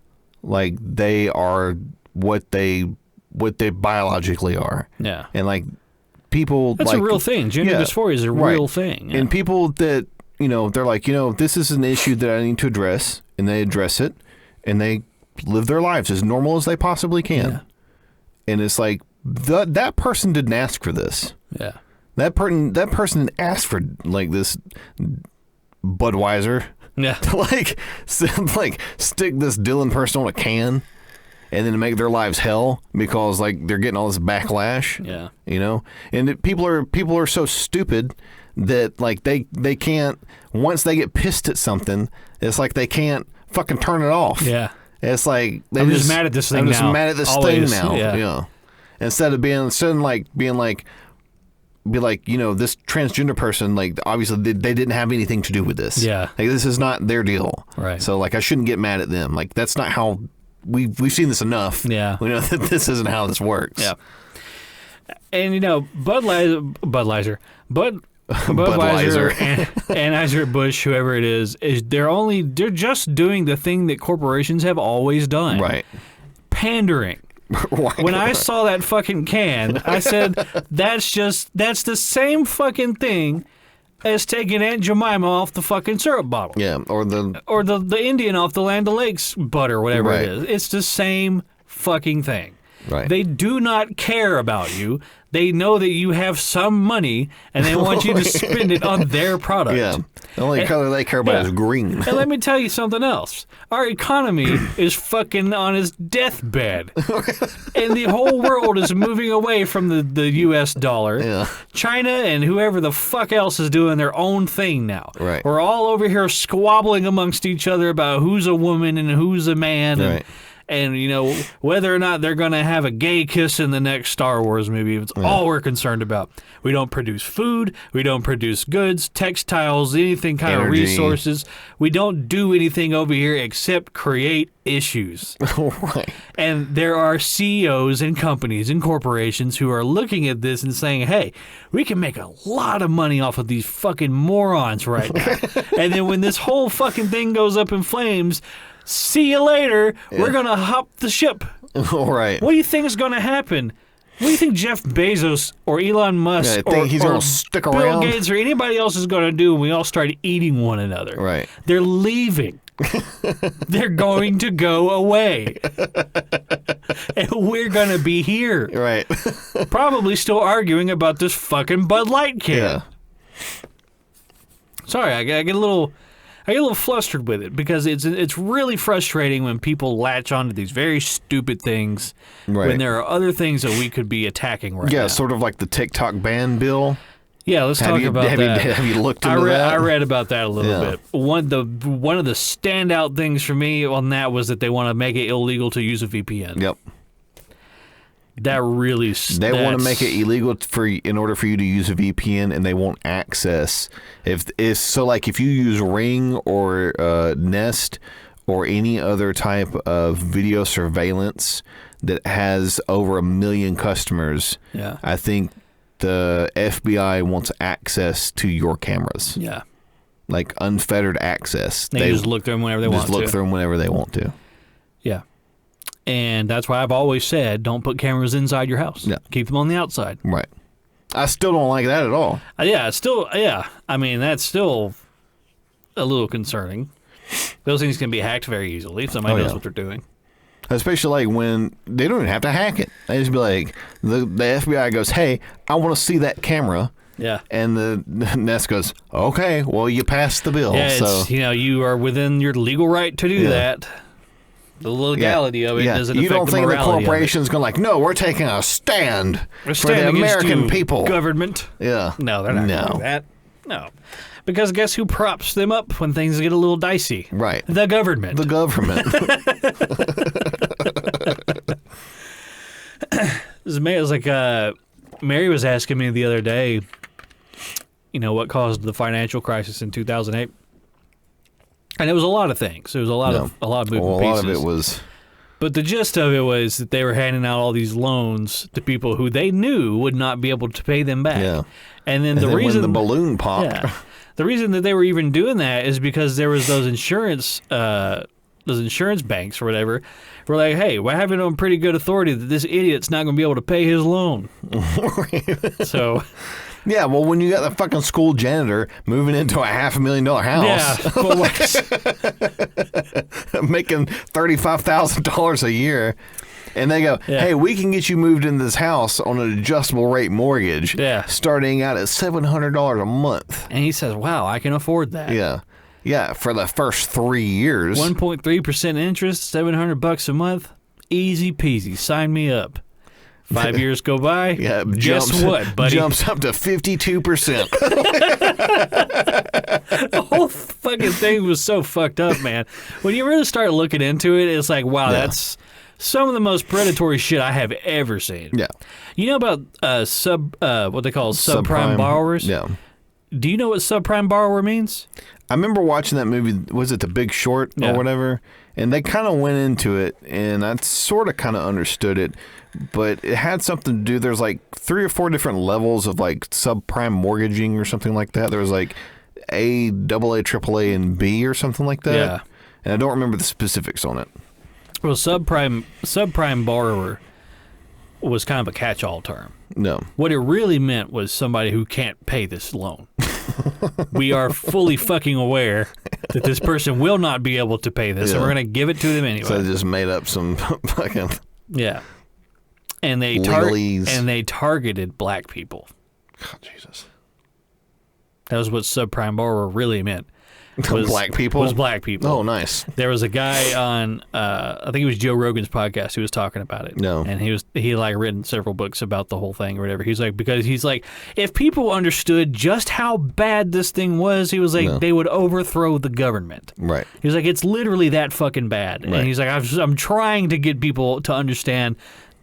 like they are what they biologically are. Yeah. And, like, people, that's, like, a real thing. Gender dysphoria is a real thing. Yeah. And people that, they're like, this is an issue that I need to address, and they address it, and they live their lives as normal as they possibly can. Yeah. And it's like, that person didn't ask for this. Yeah. That person asked for, like, this Budweiser. Yeah. To, like stick this Dylan person on a can and then make their lives hell because, like, they're getting all this backlash. Yeah. And people are so stupid that, like, they can't, once they get pissed at something, it's like they can't fucking turn it off. Yeah. It's like, I'm just mad at this thing now. I'm just mad at this Always. thing now. Yeah. Instead of being like, this transgender person, like, obviously they didn't have anything to do with this. Yeah. Like, this is not their deal. Right. So, like, I shouldn't get mad at them. Like, that's not how we've seen this enough. Yeah. We know that this isn't how this works. Yeah. And, Budweiser, Budweiser, Anheuser-Busch, whoever it is they're just doing the thing that corporations have always done. Right. Pandering. When I saw that fucking can, I said, that's the same fucking thing as taking Aunt Jemima off the fucking syrup bottle. Yeah, or the Indian off the Land O'Lakes butter, whatever right. it is. It's the same fucking thing. Right. They do not care about you. They know that you have some money, and they want you to spend it on their product. Yeah. The only color they care about is green. And let me tell you something else. Our economy is fucking on its deathbed. And the whole world is moving away from the U.S. dollar. Yeah. China and whoever the fuck else is doing their own thing now. Right. We're all over here squabbling amongst each other about who's a woman and who's a man. Right. And, you know, whether or not they're going to have a gay kiss in the next Star Wars movie, it's all we're concerned about. We don't produce food. We don't produce goods, textiles, anything kind of resources. We don't do anything over here except create issues. Right. And there are CEOs and companies and corporations who are looking at this and saying, hey, we can make a lot of money off of these fucking morons right now. And then when this whole fucking thing goes up in flames, see you later. Yeah. We're going to hop the ship. All right. What do you think is going to happen? What do you think Jeff Bezos or Elon Musk or Bill Gates or anybody else is going to do when we all start eating one another? Right. They're leaving. They're going to go away. And we're going to be here. Right. Probably still arguing about this fucking Bud Light can. Yeah. Sorry, I get a little flustered with it because it's really frustrating when people latch onto these very stupid things when there are other things that we could be attacking right now. Yeah, sort of like the TikTok ban bill. Yeah, let's talk about that. Have you looked into that? I read about that a little bit. One of the standout things for me on that was that they want to make it illegal to use a VPN. Yep. That really... They want to make it illegal in order for you to use a VPN, and they won't access... If you use Ring or Nest or any other type of video surveillance that has over 1 million customers, I think the FBI wants access to your cameras. Yeah. Like unfettered access. They just look through them whenever they want to. Just look through them whenever they want to. Yeah. And that's why I've always said, don't put cameras inside your house. Yeah. Keep them on the outside. Right. I still don't like that at all. I mean, that's still a little concerning. Those things can be hacked very easily if somebody knows what they're doing. Especially like when they don't even have to hack it. They just be like, the FBI goes, hey, I want to see that camera. Yeah. And the Nest goes, okay, well, you passed the bill. Yeah, so you are within your legal right to do that. The legality of it doesn't affect the morality. You don't think the corporation's going like, no, we're taking a stand for the American people. Government. Yeah. No, they're not going to do that. No. Because guess who props them up when things get a little dicey? Right. The government. The government. It was like Mary was asking me the other day, what caused the financial crisis in 2008. And it was a lot of things. There was a lot of moving pieces. A lot of it was. But the gist of it was that they were handing out all these loans to people who they knew would not be able to pay them back. Yeah. And then the reason when the balloon popped. Yeah, the reason that they were even doing that is because there was those insurance banks or whatever were like, hey, we're having on pretty good authority that this idiot's not going to be able to pay his loan. So. Yeah, well, when you got the fucking school janitor moving into a $500,000 house, making $35,000 a year, and they go, hey, we can get you moved into this house on an adjustable rate mortgage, starting out at $700 a month. And he says, wow, I can afford that. Yeah. Yeah, for the first 3 years. 1.3% interest, $700 a month, easy peasy, sign me up. 5 years go by. Yeah, guess what, buddy? Jumps up to 52%. The whole fucking thing was so fucked up, man. When you really start looking into it, it's like, wow, that's some of the most predatory shit I have ever seen. Yeah. You know about what they call subprime borrowers? Yeah. Do you know what subprime borrower means? I remember watching that movie, was it The Big Short or whatever? And they kind of went into it, and I sort of kind of understood it, but it had something to do, there's like 3 or 4 different levels of like subprime mortgaging or something like that. There was like A, AA, AAA, and B or something like that. Yeah. And I don't remember the specifics on it. Well, subprime borrower was kind of a catch-all term. No. What it really meant was somebody who can't pay this loan. We are fully fucking aware that this person will not be able to pay this, and we're going to give it to them anyway. So they just made up some fucking and they targeted black people. Oh, Jesus. That was what subprime borrower really meant. Black people? Was black people. Oh, nice. There was a guy on, I think it was Joe Rogan's podcast who was talking about it. No. And he like written several books about the whole thing or whatever. He's like, because he's like, if people understood just how bad this thing was, he was like, they would overthrow the government. Right. He was like, it's literally that fucking bad. Right. And he's like, I'm trying to get people to understand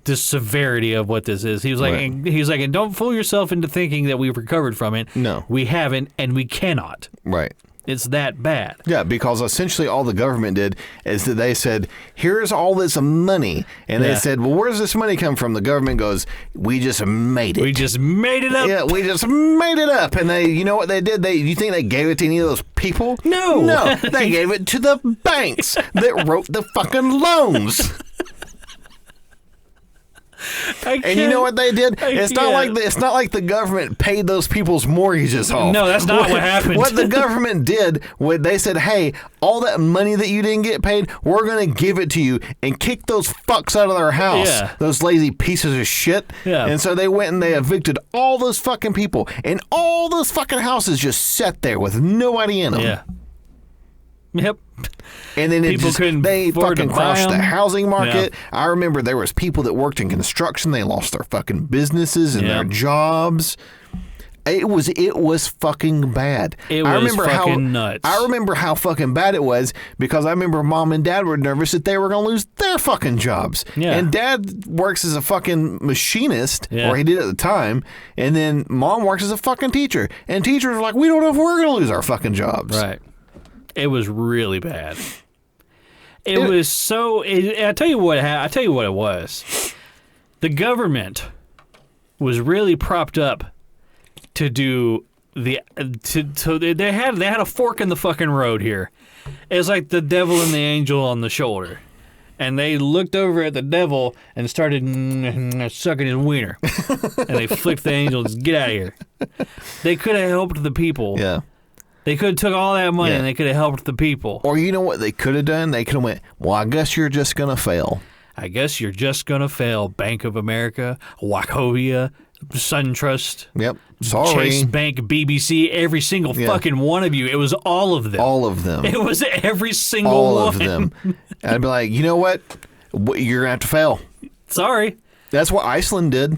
the severity of what this is. He was like, and don't fool yourself into thinking that we've recovered from it. No. We haven't, and we cannot. Right. It's that bad. Yeah, because essentially all the government did is that they said, here's all this money. And they said, well, where's this money come from? The government goes, we just made it. We just made it up. Yeah, we just made it up. And they, you know what they did? You think they gave it to any of those people? No. No, they gave it to the banks that wrote the fucking loans. And you know what they did? It's not like the government paid those people's mortgages off. No, that's not what happened. What the government did, they said, hey, all that money that you didn't get paid, we're going to give it to you and kick those fucks out of their house. Yeah. Those lazy pieces of shit. Yeah. And so they went and they evicted all those fucking people. And all those fucking houses just sat there with nobody in them. Yeah. Yep. And then they fucking crashed the housing market. Yeah. I remember there was people that worked in construction. They lost their fucking businesses and their jobs. It was fucking bad. Nuts. I remember how fucking bad it was because I remember Mom and Dad were nervous that they were going to lose their fucking jobs. Yeah. And Dad works as a fucking machinist, or he did at the time, and then Mom works as a fucking teacher. And teachers were like, we don't know if we're going to lose our fucking jobs. Right. It was really bad. I tell you what it was. The government was really propped up to do they had a fork in the fucking road here. It was like the devil and the angel on the shoulder. And they looked over at the devil and started sucking his wiener. And they flicked the angel and said, get out of here. They could have helped the people. Yeah. They could have took all that money and they could have helped the people. Or you know what they could have done? They could have went, well, I guess you're just going to fail. I guess you're just going to fail. Bank of America, Wachovia, SunTrust. Yep. Sorry. Chase Bank, BBC, every single fucking one of you. It was all of them. All of them. It was every single all one. All of them. I'd be like, you know what? You're going to have to fail. Sorry. That's what Iceland did.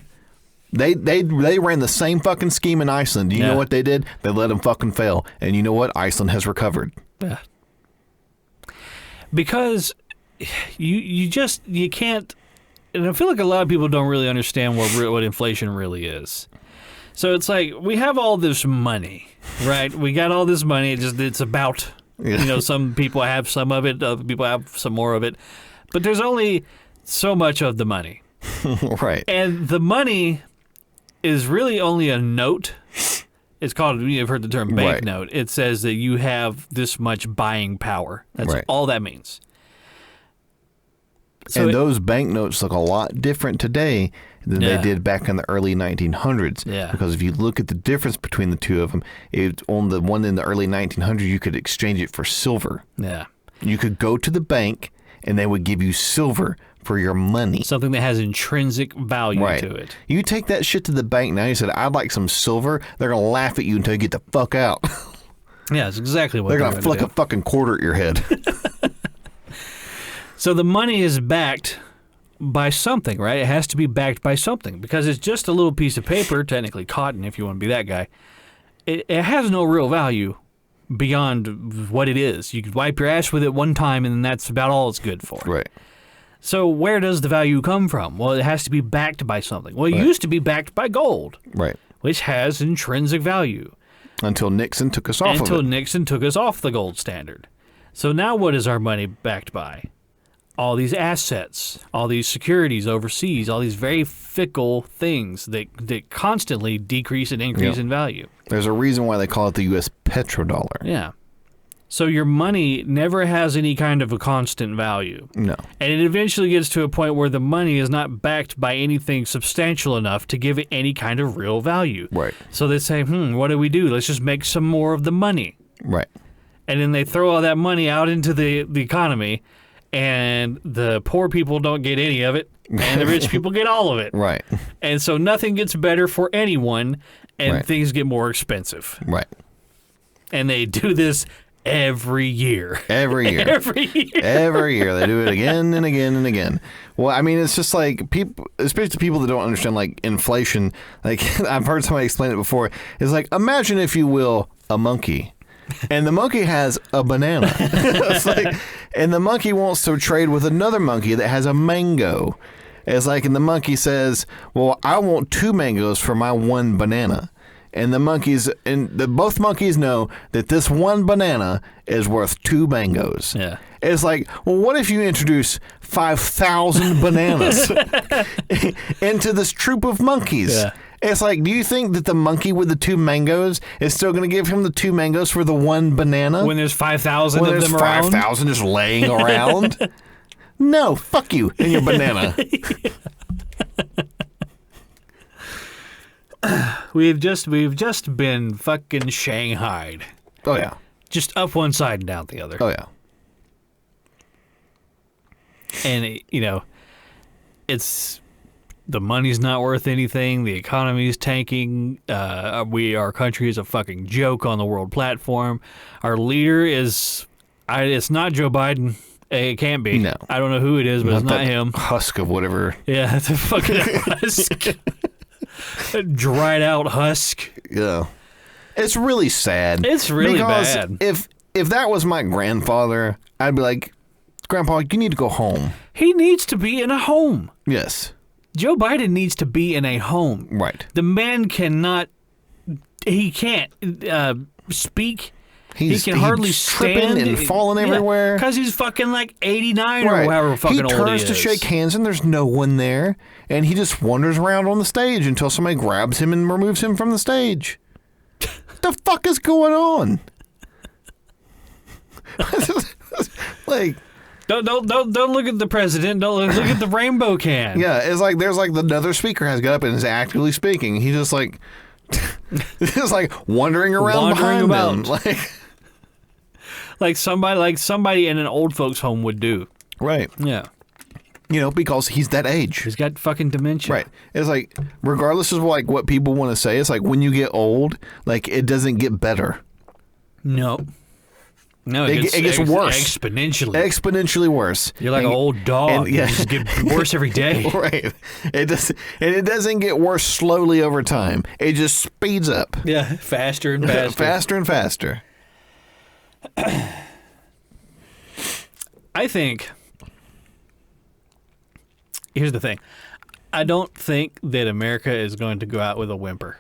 They ran the same fucking scheme in Iceland. You know what they did? They let them fucking fail. And you know what? Iceland has recovered. Yeah. Because you can't, and I feel like a lot of people don't really understand what inflation really is. So it's like, we have all this money, right? We got all this money. It's about, some people have some of it, other people have some more of it. But there's only so much of the money. Right. And the money is really only a note. It's called, you've heard the term banknote. It says that you have this much buying power. That's all that means. So and those banknotes look a lot different today than they did back in the early 1900s. Yeah. Because if you look at the difference between the two of them, on the one in the early 1900s, you could exchange it for silver. Yeah. You could go to the bank and they would give you silver for your money. Something that has intrinsic value to it. You take that shit to the bank now, you said, I'd like some silver, they're going to laugh at you until you get the fuck out. Yeah, that's exactly what they're going to flick a fucking quarter at your head. So the money is backed by something, right? It has to be backed by something because it's just a little piece of paper, technically cotton if you want to be that guy. It has no real value beyond what it is. You could wipe your ass with it one time and that's about all it's good for. Right. So where does the value come from? Well, it has to be backed by something. Well, it used to be backed by gold, right, which has intrinsic value. Until Nixon took us off of it. Until Nixon took us off the gold standard. So now what is our money backed by? All these assets, all these securities overseas, all these very fickle things that constantly decrease and increase in value. There's a reason why they call it the U.S. petrodollar. Yeah. So your money never has any kind of a constant value. No. And it eventually gets to a point where the money is not backed by anything substantial enough to give it any kind of real value. Right. So they say, what do we do? Let's just make some more of the money. Right. And then they throw all that money out into the economy, and the poor people don't get any of it, and the rich people get all of it. Right. And so nothing gets better for anyone, and things get more expensive. Right. And they do this every year. Every year. Every year. Every year. They do it again and again and again. Well, I mean, it's just like people, especially people that don't understand like inflation. Like I've heard somebody explain it before. It's like, imagine, if you will, a monkey. And the monkey has a banana. It's like, and the monkey wants to trade with another monkey that has a mango. It's like, and the monkey says, well, I want 2 mangoes for my 1 banana. And the monkeys, both monkeys know that this 1 banana is worth 2 mangoes. Yeah. It's like, well, what if you introduce 5,000 bananas into this troop of monkeys? Yeah. It's like, do you think that the monkey with the 2 mangoes is still going to give him the 2 mangoes for the 1 banana? When there's 5,000 of them around? 5,000 just laying around? No, fuck you and your banana. We've just been fucking shanghaied. Oh, yeah. Just up one side and down the other. Oh, yeah. And, it's... The money's not worth anything. The economy's tanking. Our country is a fucking joke on the world platform. Our leader is... it's not Joe Biden. It can't be. No. I don't know who it is, but it's not him. Husk of whatever. Yeah, it's a fucking husk. A dried out husk. Yeah. It's really sad. It's really bad. If that was my grandfather, I'd be like, Grandpa, you need to go home. He needs to be in a home. Yes. Joe Biden needs to be in a home. Right. The man cannot. He can't speak. He can hardly stand and falling everywhere because he's fucking like 89 or however fucking old he is. He turns to shake hands and there's no one there, and he just wanders around on the stage until somebody grabs him and removes him from the stage. What the fuck is going on? Like, don't look at the president. Don't look at the rainbow can. Yeah, it's like there's like another speaker has got up and is actively speaking. He's just like, just like wandering around behind them, like somebody in an old folks' home would do. Right. Yeah. Because he's that age. He's got fucking dementia. Right. It's like, regardless of like what people want to say, it's like when you get old, like it doesn't get better. No, it gets worse. Exponentially worse. You're like an old dog. You just get worse every day. Right. It doesn't get worse slowly over time. It just speeds up. Yeah, faster and faster. Faster and faster. I think... Here's the thing. I don't think that America is going to go out with a whimper.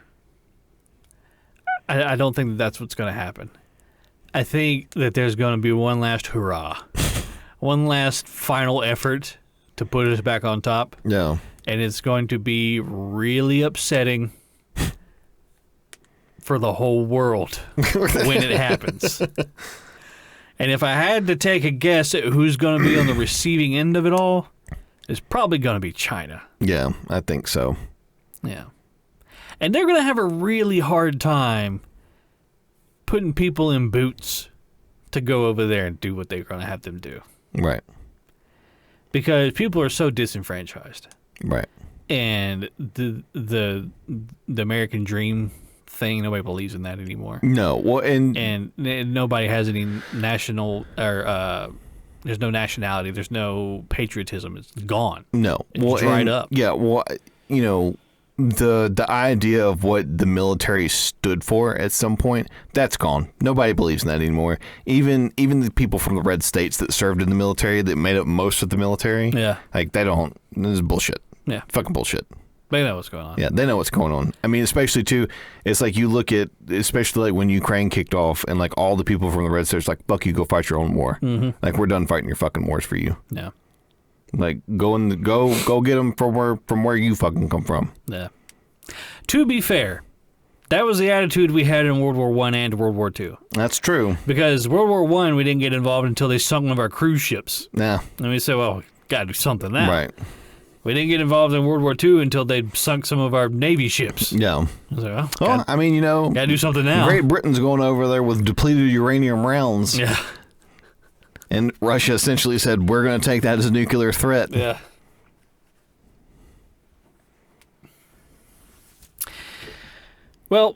I don't think that's what's going to happen. I think that there's going to be one last hurrah. One last final effort to put us back on top. Yeah. And it's going to be really upsetting for the whole world when it happens. And if I had to take a guess at who's going to be on the receiving end of it all, it's probably going to be China. Yeah, I think so. Yeah. And they're going to have a really hard time putting people in boots to go over there and do what they're going to have them do. Right. Because people are so disenfranchised. Right. And the American dream thing, nobody believes in that anymore. No. Well, and nobody has any national or there's no nationality, there's no patriotism. It's gone. No. It's dried up. Yeah, well, the idea of what the military stood for at some point, that's gone. Nobody believes in that anymore. Even the people from the red states that served in the military that made up most of the military. Yeah. Like, they don't. This is bullshit. Yeah. Fucking bullshit. They know what's going on. Yeah, they know what's going on. I mean, especially, too, it's like you look at, especially like when Ukraine kicked off and like all the people from the Red States like, fuck you, go fight your own war. Mm-hmm. Like, we're done fighting your fucking wars for you. Yeah. Like, go get them from where you fucking come from. Yeah. To be fair, that was the attitude we had in World War I and World War II. That's true. Because World War I, we didn't get involved until they sunk one of our cruise ships. Yeah. And we said, well, we got to do something now. Right. We didn't get involved in World War II until they sunk some of our Navy ships. Yeah. I was like, well, I mean, got to do something now. Great Britain's going over there with depleted uranium rounds. Yeah. And Russia essentially said, we're going to take that as a nuclear threat. Yeah. Well,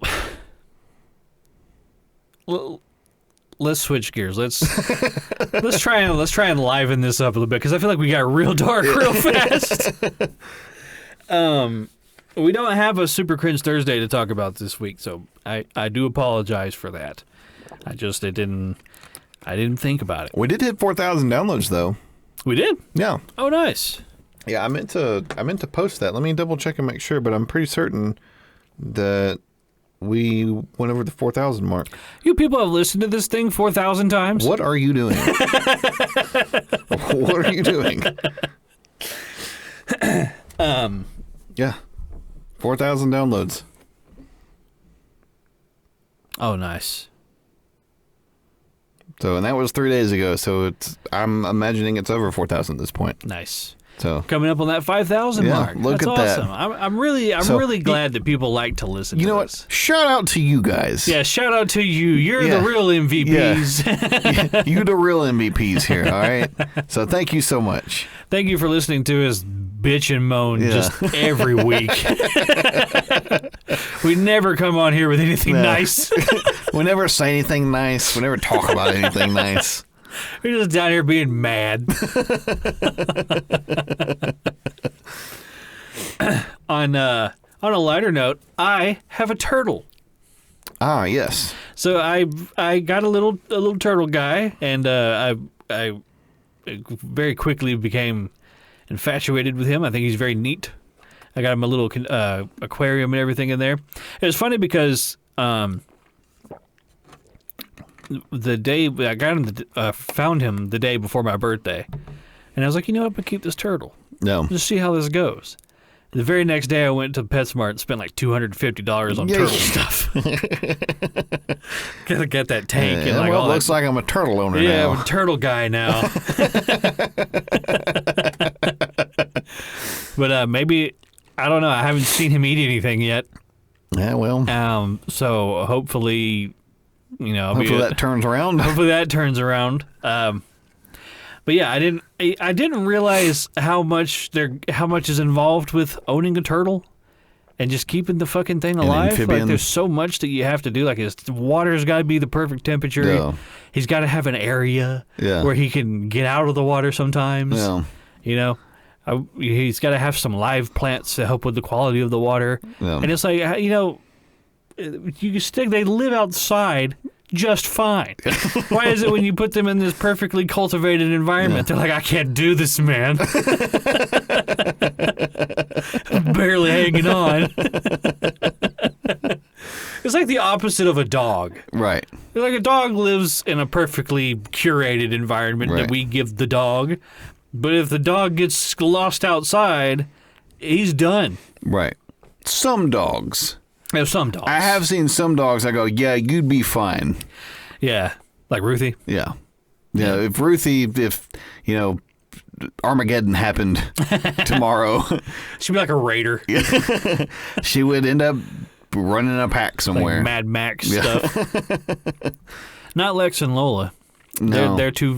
let's switch gears. Let's try and liven this up a little bit because I feel like we got real dark real fast. We don't have a Super Cringe Thursday to talk about this week, so I do apologize for that. I didn't think about it. We did hit 4,000 downloads though. We did? Yeah. Oh, nice. Yeah, I meant to post that. Let me double check and make sure, but I'm pretty certain that we went over the 4,000 mark. You people have listened to this thing 4,000 times? What are you doing? What are you doing? Yeah. 4,000 downloads. Oh, nice. So, and that was 3 days ago, so I'm imagining it's over 4,000 at this point. Nice. So coming up on that 5,000 mark. Look That's at awesome. that. I'm really glad that people like to listen to this. You know what? Shout out to you guys. Yeah, shout out to you. You're the real MVPs. Yeah. You the real MVPs here, all right? So thank you so much. Thank you for listening to us bitch and moan just every week. We never come on here with anything nice. We never say anything nice. We never talk about anything nice. We're just down here being mad. On a lighter note, I have a turtle. Ah, yes. So I got a little turtle guy, and I very quickly became infatuated with him. I think he's very neat. I got him a little aquarium and everything in there. It was funny because the day I got him, found him the day before my birthday, and I was like, you know what, I'm gonna keep this turtle. No. Just see how this goes. The very next day, I went to PetSmart and spent like $250 on turtle stuff. Gotta get that tank. And like, well, it looks like I'm a turtle owner now. Yeah, I'm a turtle guy now. But maybe, I don't know. I haven't seen him eat anything yet. Yeah, well. So hopefully, hopefully that turns around. Hopefully that turns around. But yeah, I didn't realize how much is involved with owning a turtle and just keeping the fucking thing alive. Like, there's so much that you have to do. Like, his water's got to be the perfect temperature. Yeah. He's got to have an area where he can get out of the water sometimes. Yeah. He's got to have some live plants to help with the quality of the water. Yeah. And it's like, they live outside just fine. Why is it when you put them in this perfectly cultivated environment, they're like, I can't do this, man. I'm barely hanging on. It's like the opposite of a dog. Right. Like, a dog lives in a perfectly curated environment that we give the dog. But if the dog gets lost outside, he's done. Right. Some dogs. Yeah, some dogs. I have seen some dogs I go, yeah, you'd be fine. Yeah. Like Ruthie? Yeah. Yeah. If Armageddon happened tomorrow. She'd be like a raider. She would end up running a pack somewhere. Like Mad Max stuff. Not Lex and Lola. No. They're just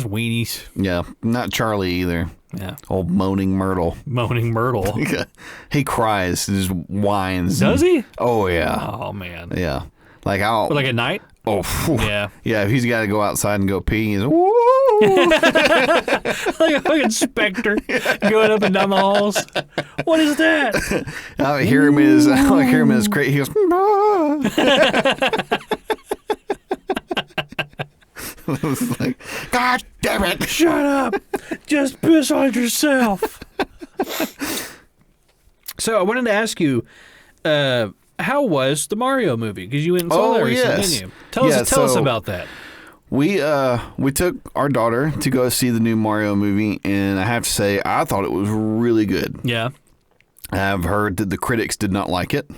weenies. Yeah. Not Charlie either. Yeah. Old Moaning Myrtle. Moaning Myrtle. He cries, just whines. Does he? Oh, yeah. Oh, man. Yeah. Like at night? Oh, yeah. Yeah, if he's got to go outside and go pee, he's woo! Like a fucking specter going up and down the halls. What is that? I hear him in his crate. He goes, it's like, God damn it! Shut up! Just piss on yourself. So I wanted to ask you, how was the Mario movie? Because you went and saw that recently, didn't you? Tell us about that. We took our daughter to go see the new Mario movie, and I have to say, I thought it was really good. Yeah. I've heard that the critics did not like it.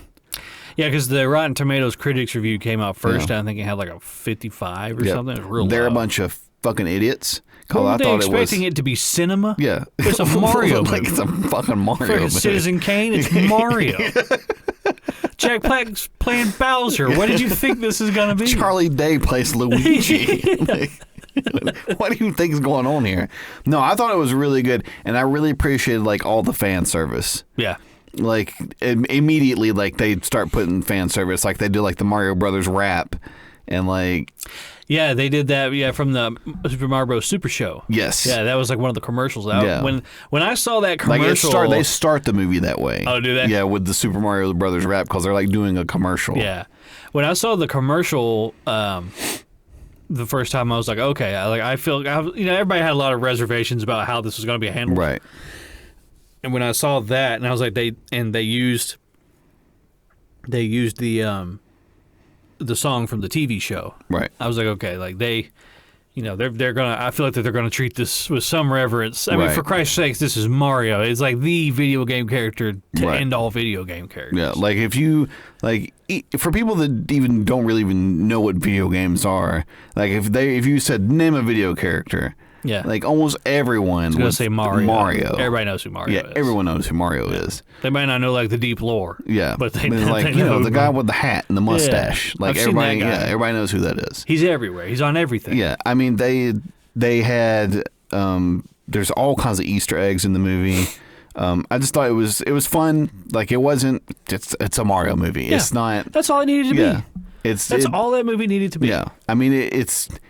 Yeah, because the Rotten Tomatoes critics review came out first, and I think it had like a 55 or something. It was real They're low. a bunch of fucking idiots. Were they expecting it to be cinema? Yeah. It's a Mario like movie. it's a fucking Mario movie. Citizen Kane, it's Mario. Jack Black's playing Bowser. What did you think this is going to be? Charlie Day plays Luigi. What do you think is going on here? No, I thought it was really good, and I really appreciated like all the fan service. Yeah. Like immediately, like they start putting fan service, like they do like the Mario Brothers rap, and like. Yeah, they did that. Yeah, from the Super Mario Bros. Super Show. Yes. Yeah, that was like one of the commercials. Yeah. When I saw that commercial, like they start the movie that way. Oh, do they? Yeah, with the Super Mario Brothers rap because they're like doing a commercial. Yeah, when I saw the commercial, the first time I was like, okay, I feel everybody had a lot of reservations about how this was going to be handled. Right. And when I saw that, and I was like, they used the song from the TV show. Right. I was like, okay, like they're gonna. I feel like that they're gonna treat this with some reverence. I mean, for Christ's sakes, this is Mario. It's like the video game character to end all video game characters. Yeah, like if you for people that even don't really even know what video games are, like if you said name a video character. Yeah. Like almost everyone would say Mario. Everybody knows who Mario is. Yeah, everyone knows who Mario is. They might not know like the deep lore. Yeah. But they like, they know the guy with the hat and the mustache. Yeah. Like everybody knows who that is. He's everywhere. He's on everything. Yeah. I mean they had there's all kinds of Easter eggs in the movie. I just thought it was fun. Like it's a Mario movie. Yeah. It's not. That's all it needed to be. That's all that movie needed to be. Yeah, I mean it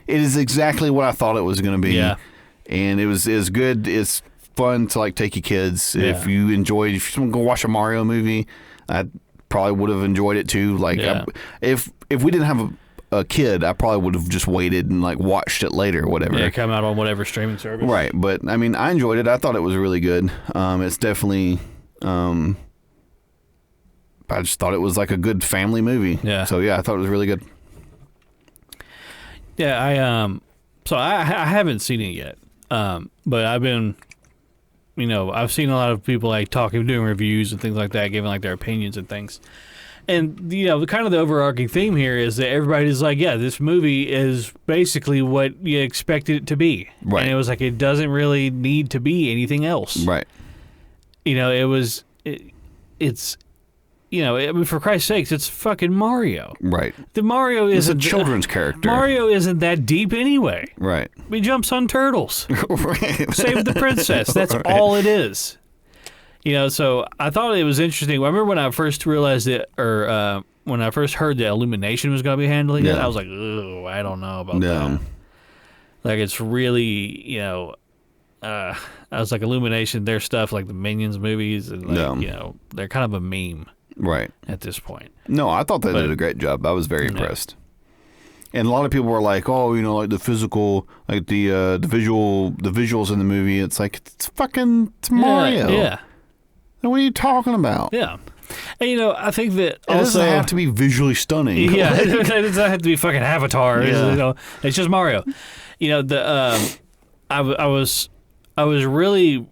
is exactly what I thought it was going to be. Yeah, and it was good. It's fun to like take your kids if you someone go watch a Mario movie. I probably would have enjoyed it too. Like if we didn't have a kid, I probably would have just waited and like watched it later or whatever. Yeah, come out on whatever streaming service. Right, but I mean I enjoyed it. I thought it was really good. It's definitely. I just thought it was like a good family movie. Yeah. So yeah, I thought it was really good. Yeah, I haven't seen it yet. But I've been, I've seen a lot of people like doing reviews and things like that, giving like their opinions and things. And the kind of the overarching theme here is that everybody's like, yeah, this movie is basically what you expected it to be. Right. And it was like it doesn't really need to be anything else. Right. It's. I mean, for Christ's sakes, it's fucking Mario. Right. The Mario isn't a children's character. Mario isn't that deep anyway. Right. He jumps on turtles. Right. Save the princess. That's all it is. So I thought it was interesting. I remember when I first realized it, or when I first heard that Illumination was going to be handling it, I was like, oh, I don't know about that. Like, it's really, I was like, Illumination, their stuff, like the Minions movies, and like, they're kind of a meme. Right. At this point. No, I thought they did a great job. I was very impressed. And a lot of people were like, oh, like the physical, like the visuals in the movie. It's like, it's Mario. Yeah. What are you talking about? Yeah. And, I think that it doesn't have to be visually stunning. Yeah. It doesn't have to be fucking Avatar. Yeah. It's just Mario. I was really,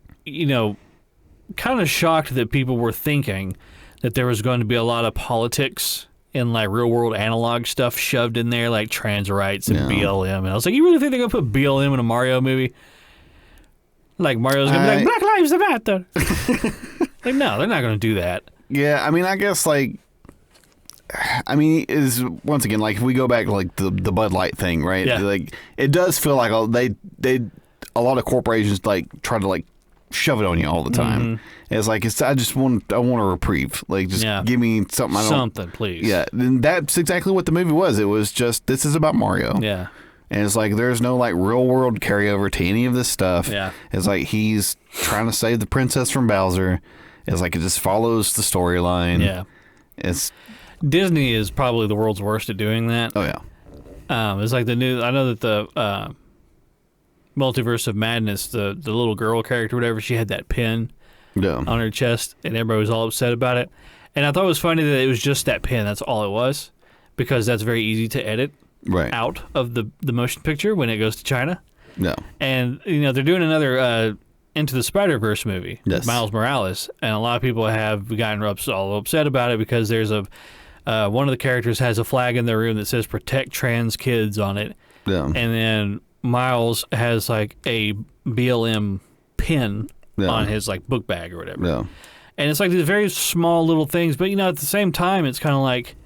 kind of shocked that people were thinking that there was going to be a lot of politics and like real world analog stuff shoved in there, like trans rights and BLM. And I was like, you really think they're going to put BLM in a Mario movie? Like Mario's going to be like, Black Lives Matter. Like, no, they're not going to do that. Yeah, I mean, I guess is once again, like if we go back to like the Bud Light thing, right? Yeah. Like it does feel like a lot of corporations like try to like shove it on you all the time. Mm-hmm. It's like I want a reprieve. Like just give me something. Something, please. Yeah, and that's exactly what the movie was. It was just this is about Mario. Yeah, and it's like there's no like real world carryover to any of this stuff. Yeah, it's like he's trying to save the princess from Bowser. It's like it just follows the storyline. Yeah, Disney is probably the world's worst at doing that. Oh yeah, it's like I know that the Multiverse of Madness, the little girl character, whatever, she had that pin on her chest, and everybody was all upset about it. And I thought it was funny that it was just that pin. That's all it was, because that's very easy to edit out of the motion picture when it goes to China. No. And, they're doing another Into the Spider-Verse movie, Miles Morales, and a lot of people have gotten all upset about it because there's one of the characters has a flag in their room that says "Protect Trans Kids" on it. Yeah. And then Miles has like a BLM pin on his like book bag or whatever. Yeah. And it's like these very small little things, but at the same time, it's kind of like,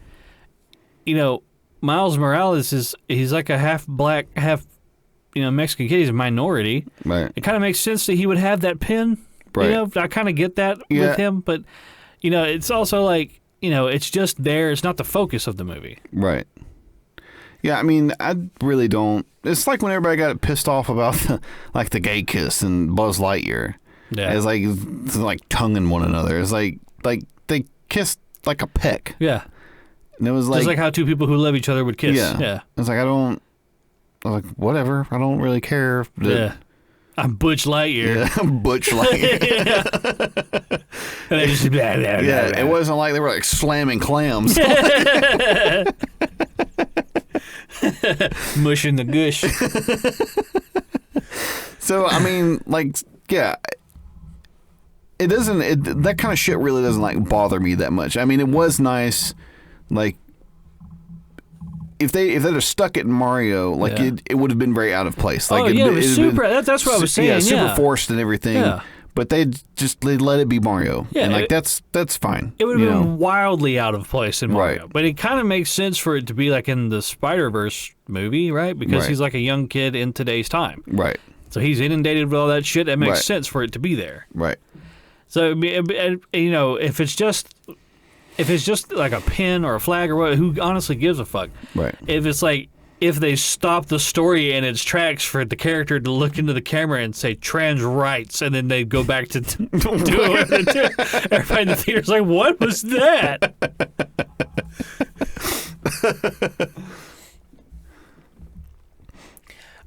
Miles Morales he's like a half black, half Mexican kid. He's a minority. Right. It kind of makes sense that he would have that pin. Right. I kind of get that with him, but it's also like it's just there. It's not the focus of the movie. Right. Yeah, I mean, I really don't. It's like when everybody got pissed off about the gay kiss and Buzz Lightyear. Yeah. It's like tonguing one another. It's like they kissed like a peck. Yeah. And it was just like how two people who love each other would kiss. Yeah. Yeah. It's like I was like, whatever. I don't really care. Yeah. I'm Butch Lightyear. Yeah, I'm Butch Lightyear. And they just it wasn't like they were like slamming clams. Mushing the gush. So I mean, it doesn't. That kind of shit really doesn't bother me that much. I mean, it was nice, if they'd have stuck it in Mario, it would have been very out of place. It was super. That's what I was saying. Yeah, super forced and everything. Yeah. But they let it be Mario, and that's fine. It would have been wildly out of place in Mario, right. But it kind of makes sense for it to be like in the Spider-Verse movie, right? Because he's like a young kid in today's time, right? So he's inundated with all that shit. It makes sense for it to be there, right? So if it's just like a pin or a flag or what, who honestly gives a fuck? Right. If it's if they stop the story in its tracks for the character to look into the camera and say trans rights, and then they go back to do it, everybody in the theater's like, what was that?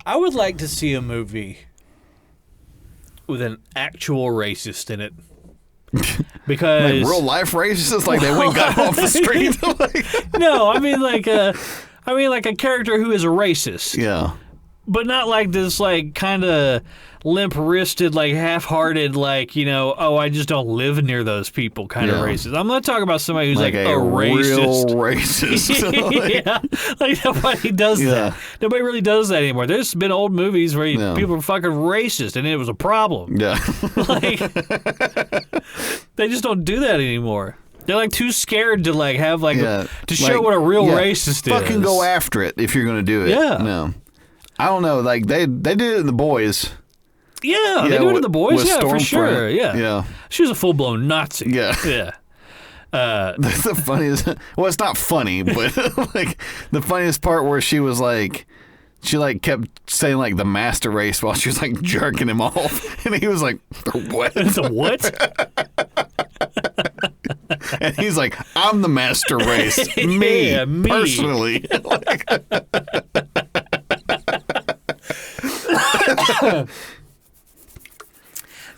I would like to see a movie with an actual racist in it. Because real life racists, they went and got off the street. No, I mean like a character who is a racist. Yeah. But not like this kind of limp-wristed, half-hearted, I just don't live near those people kind of racist. I'm not talking about somebody who's a racist. Real racist. Yeah. Nobody does that. Nobody really does that anymore. There's been old movies where people are fucking racist and it was a problem. Yeah. They just don't do that anymore. They're too scared to have to show what a real racist is. Fucking go after it if you're going to do it. Yeah. No. I don't know. They did it in The Boys. Yeah, they do it in The Boys. Yeah, for sure. Yeah. Yeah. She was a full-blown Nazi. Yeah. Yeah. That's the funniest. Well, it's not funny, but the funniest part where she was she kept saying the master race while she was jerking him off, and he was like, "What? It's a what?" And he's like, "I'm the master race, me personally."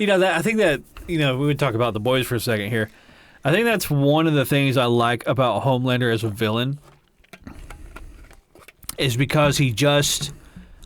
I think that we would talk about The Boys for a second here. I think that's one of the things I like about Homelander as a villain. Is because he just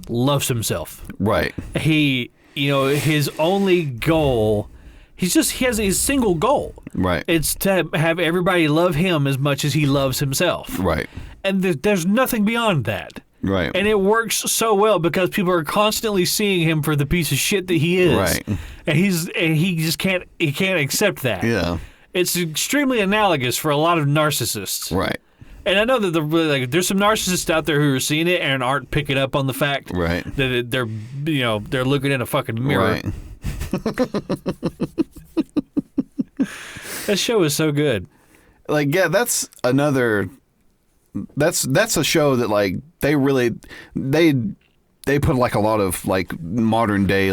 loves himself. Right. He, his only goal, he has his single goal. Right. It's to have everybody love him as much as he loves himself. Right. And there's nothing beyond that. Right. And it works so well because people are constantly seeing him for the piece of shit that he is. Right. And he just can't accept that. Yeah. It's extremely analogous for a lot of narcissists. Right. And I know that there's some narcissists out there who are seeing it and aren't picking up on the fact that they're looking in a fucking mirror. Right. That show is so good. That's another. That's a show that they really they put a lot of modern day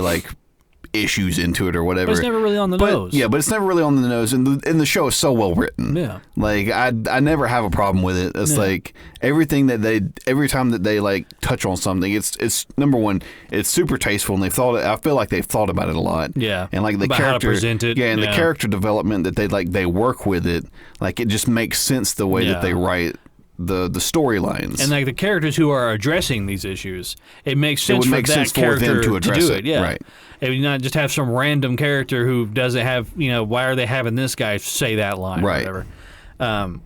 issues into it or whatever. But it's never really on the nose. Yeah, but it's never really on the nose, and the show is so well written. Yeah, like I never have a problem with it. It's like every time that they like touch on something, it's number one, it's super tasteful, and I feel like they've thought about it a lot. Yeah, and like the about character, how to present it. Yeah, and the character development that they work with it, like it just makes sense the way that they write the storylines. And like the characters who are addressing these issues, it makes sense for that character for them to address do it. Yeah. Right. And you not just have some random character who doesn't have, why are they having this guy say that line right. or whatever.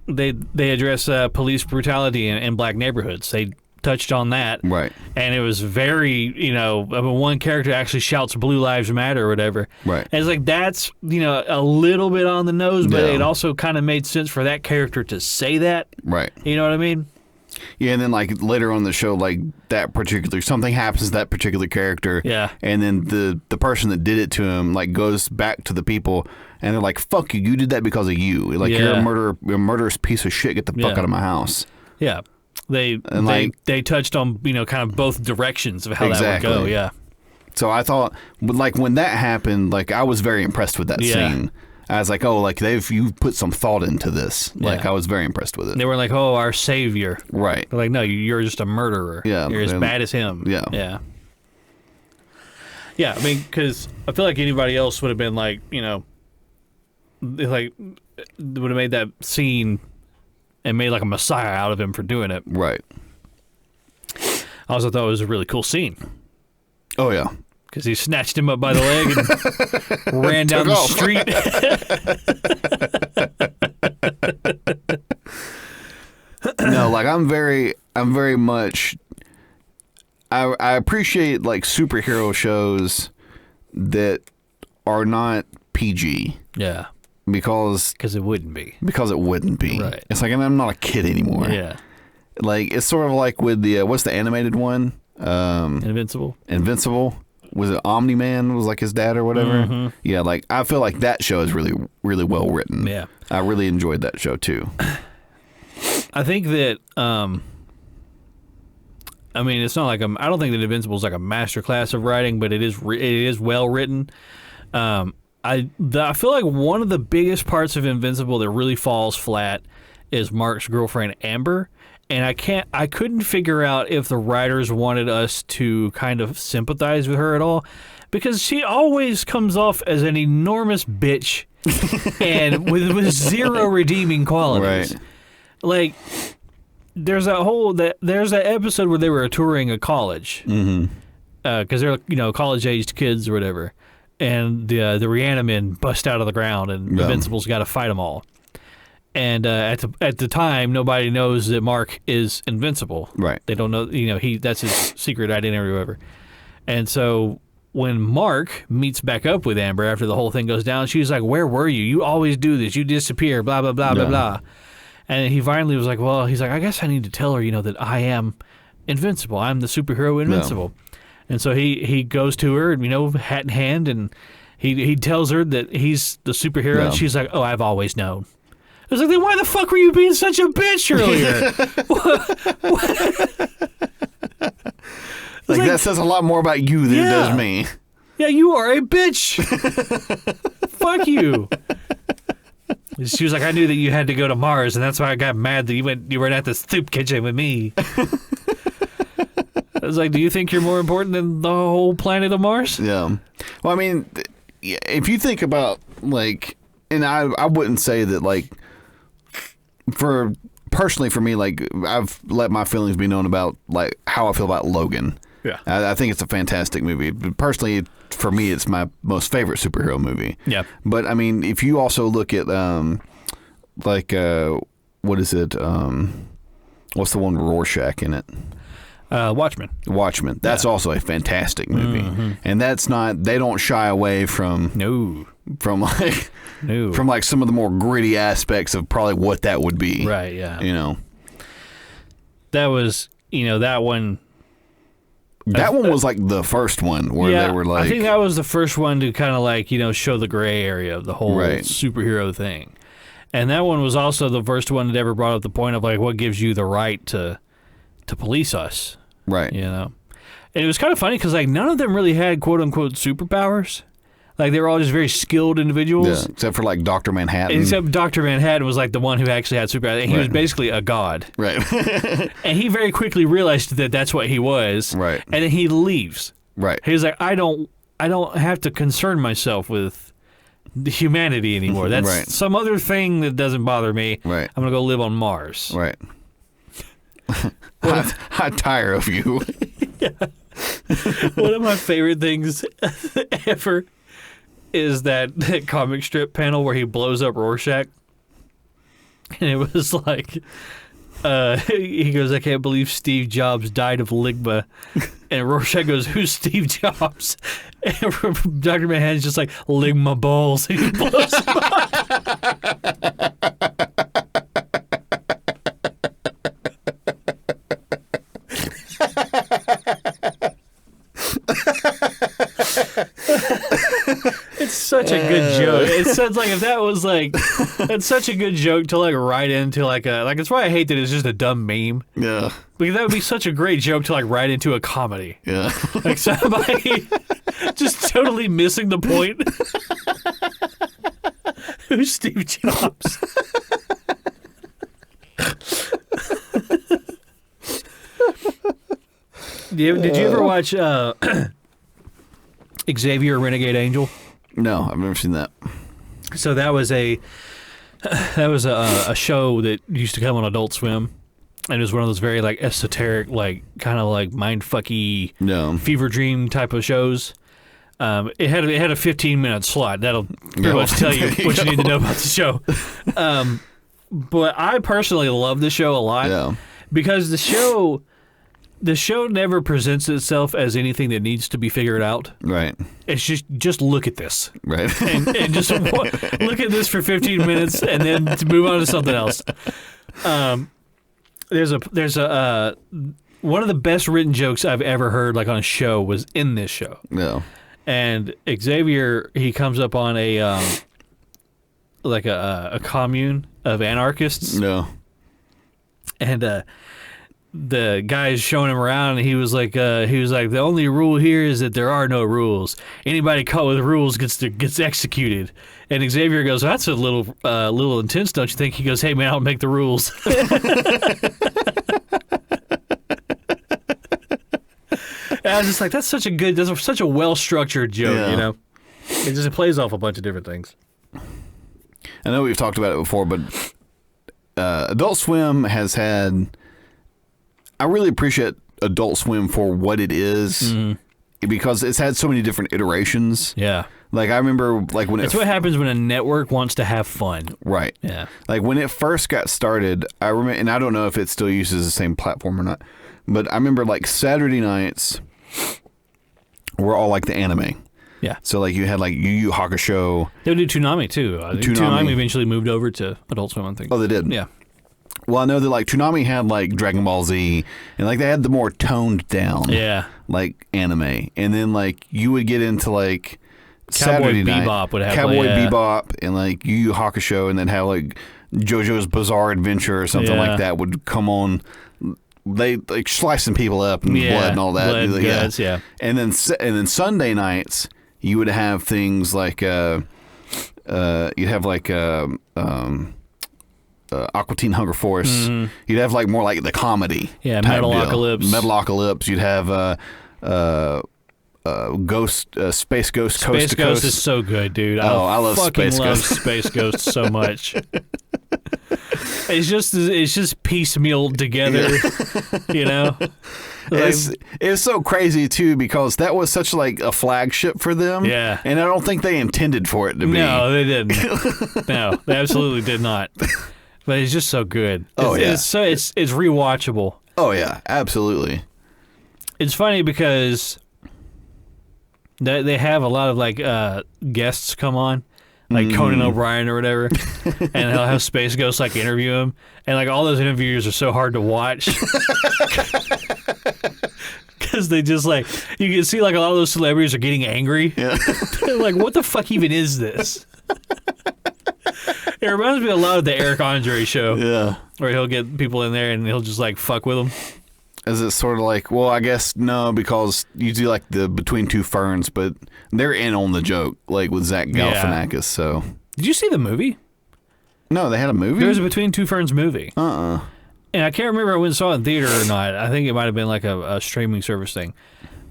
They address police brutality in black neighborhoods. They touched on that. Right. And it was very, one character actually shouts Blue Lives Matter or whatever. Right. And it's like that's, a little bit on the nose, but it also kind of made sense for that character to say that. Right. You know what I mean? Yeah, and then like later on in the show, like something happens to that particular character. Yeah. And then the person that did it to him like goes back to the people and they're like, "Fuck you! You did that because of you. Like you're a murderous piece of shit. Get the fuck out of my house." Yeah. They touched on kind of both directions of how that would go. Yeah. So I thought, like when that happened, like I was very impressed with that scene. I was like, oh, like you've put some thought into this. Like I was very impressed with it. They were like, oh, our savior. Right. They're like, no, you're just a murderer. Yeah. You're as bad as him. Yeah. Yeah. Yeah. I mean, because I feel like anybody else would have been like, like would have made that scene and made like a messiah out of him for doing it. Right. I also thought it was a really cool scene. Oh, yeah. Because he snatched him up by the leg and ran down the street. No, like I'm very much. I appreciate like superhero shows that are not PG. Yeah. Because it wouldn't be. Because it wouldn't be. Right. It's like I'm not a kid anymore. Yeah. Like it's sort of like with the what's the animated one? Invincible. Was it Omni-Man was like his dad or whatever? Mm-hmm. Yeah, like I feel like that show is really, really well written. Yeah. I really enjoyed that show too. I think that, it's not like I don't think that Invincible is like a masterclass of writing, but it is well written. I feel like one of the biggest parts of Invincible that really falls flat is Mark's girlfriend Amber. And I couldn't figure out if the writers wanted us to kind of sympathize with her at all, because she always comes off as an enormous bitch and with zero redeeming qualities. Right. Like, there's that episode where they were touring a college, because they're college-aged kids or whatever, and the Rihanna men bust out of the ground, and Invincible's got to fight them all. And at the time, nobody knows that Mark is invincible. Right. They don't know, that's his secret identity or whatever. And so when Mark meets back up with Amber after the whole thing goes down, she's like, "Where were you? You always do this. You disappear, blah, blah, blah, blah, blah." And he finally was like, well, he's like, I guess I need to tell her, that I am invincible. I'm the superhero Invincible. Yeah. And so he goes to her, hat in hand, and he tells her that he's the superhero. Yeah. And she's like, oh, I've always known. I was like, then why the fuck were you being such a bitch earlier? Like, that says a lot more about you than it does me. Yeah, you are a bitch. Fuck you. She was like, I knew that you had to go to Mars, and that's why I got mad that you were at the soup kitchen with me. I was like, do you think you're more important than the whole planet of Mars? Yeah. Well, I mean, if you think about, like, and I wouldn't say that, like, personally for me, like, I've let my feelings be known about, like, how I feel about Logan. Yeah. I think it's a fantastic movie. But personally, for me, it's my most favorite superhero movie. Yeah. But, I mean, if you also look at, what is it? What's the one with Rorschach in it? Watchmen. That's also a fantastic movie. Mm-hmm. And that's not, they don't shy away from some of the more gritty aspects of probably what that would be. Right, yeah. That was, that one. That one was like the first one where they were like. I think that was the first one to kind of like, show the gray area of the whole superhero thing. And that one was also the first one that ever brought up the point of like, what gives you the right to police us? Right. And it was kind of funny because like none of them really had quote unquote superpowers. Like they were all just very skilled individuals. Yeah, except for like Dr. Manhattan. Except Dr. Manhattan was like the one who actually had superpowers. And he was basically a god. Right. And he very quickly realized that that's what he was. Right. And then he leaves. Right. He's like, I don't have to concern myself with the humanity anymore. That's some other thing that doesn't bother me. Right. I'm gonna go live on Mars. Right. I tire of you. Yeah. One of my favorite things ever is that comic strip panel where he blows up Rorschach. And it was like, he goes, I can't believe Steve Jobs died of ligma. And Rorschach goes, who's Steve Jobs? And Dr. Manhattan's just like, ligma balls. And he blows him It's such a good joke. It sounds like if that was like, that's such a good joke to like write into like a, like it's why I hate that it's just a dumb meme. Yeah. Because that would be such a great joke to like write into a comedy. Yeah. Like somebody just totally missing the point. Who's Steve Jobs? Did you ever watch Xavier Renegade Angel? No, I've never seen that. So that was a show that used to come on Adult Swim, and it was one of those very like esoteric, like kind of like mindfucky, fever dream type of shows. It had a 15-minute slot. That'll pretty much tell you what you need to know about the show. But I personally love the show a lot because the show never presents itself as anything that needs to be figured out. Right. It's just look at this. Right. And just look at this for 15 minutes and then to move on to something else. There's a one of the best written jokes I've ever heard like on a show was in this show. No. And Xavier, he comes up on a like a commune of anarchists. No. And the guy's showing him around, and he was like, the only rule here is that there are no rules. Anybody caught with rules gets executed. And Xavier goes, that's a little intense, don't you think? He goes, hey man, I'll make the rules. And I was just like, that's such a well structured joke, you know. It plays off a bunch of different things. I know we've talked about it before, but Adult Swim has had. I really appreciate Adult Swim for what it is because it's had so many different iterations. Yeah. Like I remember like when it's what happens when a network wants to have fun. Right. Yeah. Like when it first got started, I remember, and I don't know if it still uses the same platform or not, but I remember like Saturday nights were all like the anime. Yeah. So like you had like Yu Yu Hakusho. They would do Toonami too. Toonami eventually moved over to Adult Swim, I think. Oh, they did? Yeah. Well, I know that like Toonami had like Dragon Ball Z, and like they had the more toned down, like anime, and then like you would get into like Saturday night, Bebop would have Cowboy Bebop, and like Yu Yu Hakusho, and then have like JoJo's Bizarre Adventure or something like that would come on. They like slicing people up and blood and all that, guts, and then Sunday nights you would have things like you'd have like Aqua Teen Hunger Force. Mm-hmm. You'd have like more like the comedy. Yeah, Metalocalypse. Metalocalypse. You'd have Space Ghost Coast to Coast. Space Ghost is so good, dude. I love fucking Space Ghost. Space Ghost so much. It's just piecemealed together, you know. Like, it's so crazy too because that was such like a flagship for them. Yeah, and I don't think they intended for it to be. No, they didn't. No, they absolutely did not. But it's just so good. It's rewatchable. Oh yeah, absolutely. It's funny because they have a lot of like guests come on, like Conan O'Brien or whatever, and they'll have Space Ghost like interview him, and like all those interviews are so hard to watch because they just like you can see like a lot of those celebrities are getting angry. Yeah. They're like, what the fuck even is this? It reminds me a lot of the Eric Andre show. Yeah. Where he'll get people in there and he'll just like fuck with them. Is it sort of like, well, I guess no, because you do like the Between Two Ferns, but they're in on the joke, like with Zach Galifianakis. Yeah. So, did you see the movie? No, they had a movie? There was a Between Two Ferns movie. And I can't remember if I went and saw it in theater or not. I think it might have been like a streaming service thing.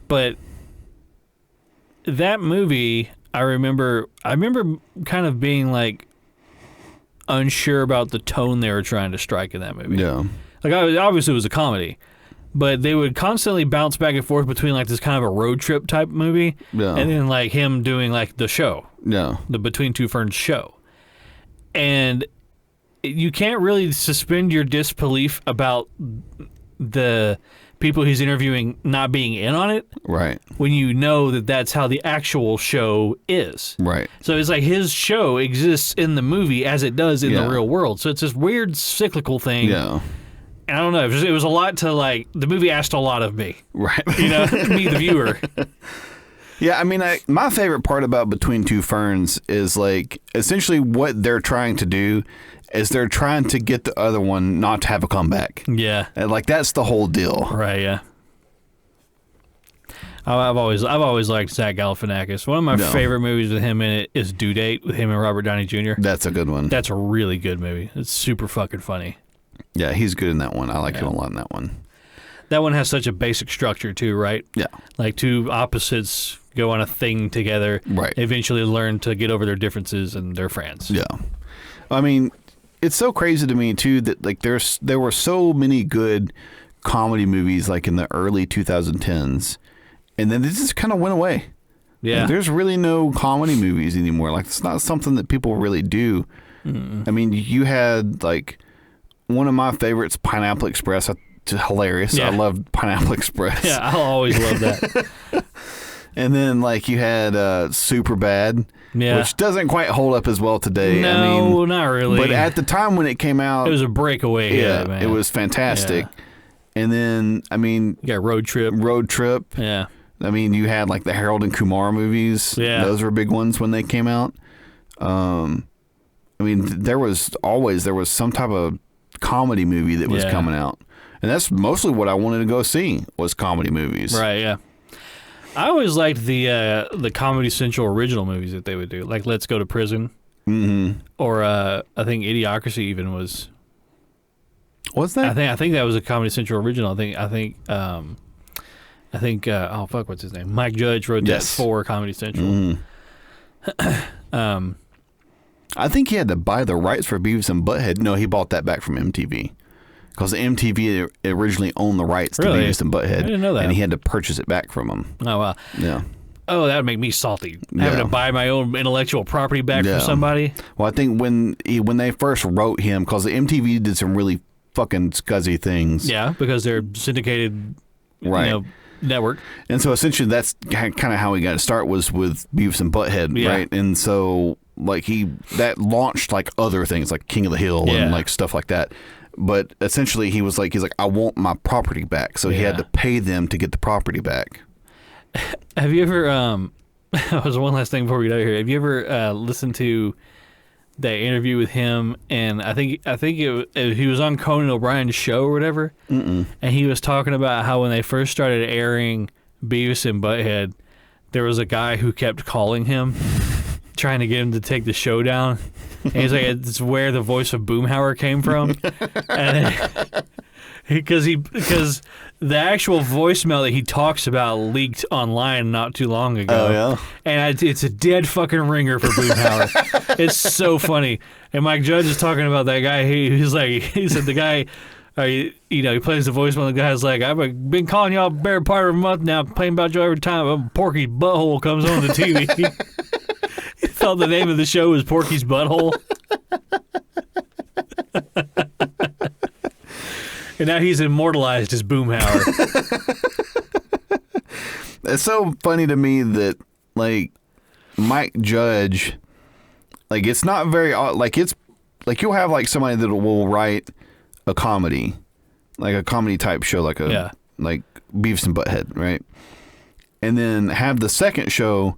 But that movie, I remember kind of being like unsure about the tone they were trying to strike in that movie. Yeah. Like, obviously it was a comedy, but they would constantly bounce back and forth between like this kind of a road trip type movie, and then like him doing like the show, the Between Two Ferns show. And you can't really suspend your disbelief about the people he's interviewing not being in on it, right? When you know that that's how the actual show is, right? So it's like his show exists in the movie as it does in the real world. So it's this weird cyclical thing. Yeah. I don't know. It was a lot to like. The movie asked a lot of me, right? You know, me the viewer. Yeah, I mean, my favorite part about Between Two Ferns is like essentially what they're trying to do is they're trying to get the other one not to have a comeback. Yeah, and like that's the whole deal, right? Yeah. I've always liked Zach Galifianakis. One of my favorite movies with him in it is Due Date with him and Robert Downey Jr. That's a good one. That's a really good movie. It's super fucking funny. Yeah, he's good in that one. I like him a lot in that one. That one has such a basic structure too, right? Yeah. Like two opposites go on a thing together. Right. Eventually learn to get over their differences and they're friends. Yeah. I mean, it's so crazy to me too that like there were so many good comedy movies like in the early 2010s, and then they just kind of went away. Yeah. Like, there's really no comedy movies anymore. Like it's not something that people really do. I mean, you had like one of my favorites, Pineapple Express. It's hilarious. Yeah. I loved Pineapple Express. Yeah, I'll always love that. And then like you had Superbad, which doesn't quite hold up as well today. No, I mean, not really. But at the time when it came out, it was a breakaway hit, man. It was fantastic. Yeah. And then I mean, you got Road Trip. Yeah. I mean, you had like the Harold and Kumar movies. Yeah. Those were big ones when they came out. I mean, there was some type of comedy movie that was coming out. And that's mostly what I wanted to go see was comedy movies. Right, yeah. I always liked the Comedy Central original movies that they would do, like Let's Go to Prison. Mm-hmm. Or I think Idiocracy even was. What's that? I think that was a Comedy Central original. I think oh fuck, what's his name? Mike Judge wrote that for Comedy Central. Mm-hmm. I think he had to buy the rights for Beavis and Butthead. No, he bought that back from MTV. Because MTV originally owned the rights to Beavis and Butthead. I didn't know that. And he had to purchase it back from them. Oh, wow. Yeah. Oh, that would make me salty. Having to buy my own intellectual property back from somebody. Well, I think when they first wrote him, because the MTV did some really fucking scuzzy things. Yeah, because they're syndicated network. And so essentially that's kind of how he got to start was with Beavis and Butthead, right? And so like that launched like other things like King of the Hill and like stuff like that. But essentially, he's like, I want my property back. So he had to pay them to get the property back. Have you ever? There's one last thing before we get out of here. Have you ever listened to that interview with him? And I think he was on Conan O'Brien's show or whatever. Mm-mm. And he was talking about how when they first started airing Beavis and Butthead, there was a guy who kept calling him, trying to get him to take the show down. And he's like, it's where the voice of Boomhauer came from. And because the actual voicemail that he talks about leaked online not too long ago. Oh, yeah? And it's a dead fucking ringer for Boomhauer. It's so funny. And Mike Judge is talking about that guy. He said the guy, he plays the voicemail. The guy's like, I've been calling y'all better part of a month now, playing about you every time Porky's Butthole comes on the TV. He thought the name of the show was Porky's Butthole. And now he's immortalized as Boomhauer. It's so funny to me that, like, Mike Judge, like, it's not very, like, it's, like, you'll have, like, somebody that will write a comedy, like a comedy type show, like like Beavis and Butthead, right? And then have the second show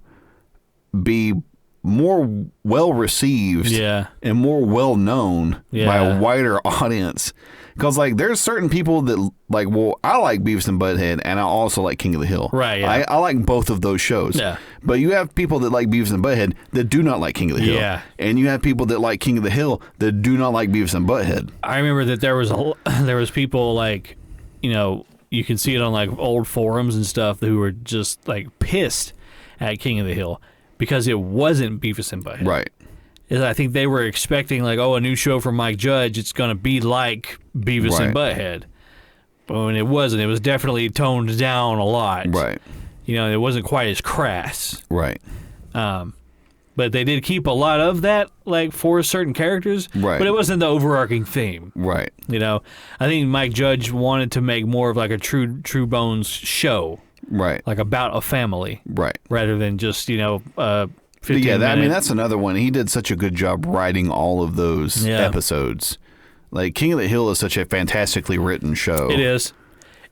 be more well received and more well known by a wider audience. Because, like, there's certain people that, like, well, I like Beavis and Butthead, and I also like King of the Hill. Right, yeah. I like both of those shows. Yeah. But you have people that like Beavis and Butthead that do not like King of the Hill. Yeah. And you have people that like King of the Hill that do not like Beavis and Butthead. I remember that there was people, like, you know, you can see it on, like, old forums and stuff who were just, like, pissed at King of the Hill because it wasn't Beavis and Butthead. Right. I think they were expecting, like, a new show from Mike Judge. It's going to be like Beavis and Butthead. But when it wasn't. It was definitely toned down a lot. Right. You know, it wasn't quite as crass. Right. But they did keep a lot of that, like, for certain characters. Right. But it wasn't the overarching theme. Right. You know, I think Mike Judge wanted to make more of, like, a true bones show. Right. Like, about a family. Right. Rather than just, you know, 15 yeah, minute. I mean, that's another one. He did such a good job writing all of those episodes. Like, King of the Hill is such a fantastically written show. It is.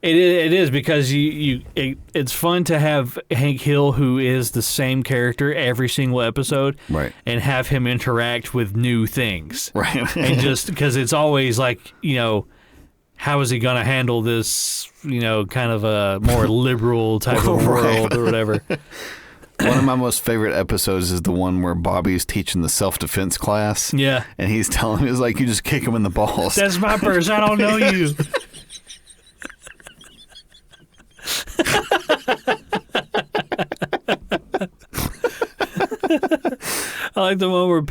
It is because it's fun to have Hank Hill, who is the same character every single episode, right, and have him interact with new things, right, and just because it's always like, you know, how is he going to handle this, you know, kind of a more liberal type of world or whatever. One of my most favorite episodes is the one where Bobby's teaching the self-defense class. Yeah. And he's telling him, it's like, you just kick him in the balls. That's my purse. I don't know you. I like the one where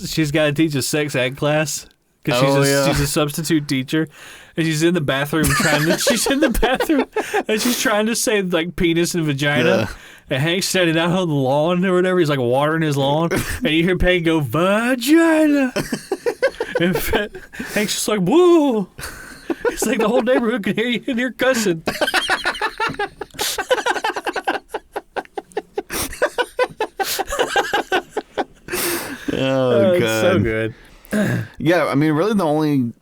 she's got to teach a sex ed class because she's a substitute teacher, and she's in the bathroom and she's trying to say, like, penis and vagina, and Hank's standing out on the lawn or whatever. He's like watering his lawn, and you hear Peggy go, vagina, and Hank's just like, whoa. It's like the whole neighborhood can hear you in here cussing. Oh, God. It's so good. Yeah, I mean, really the only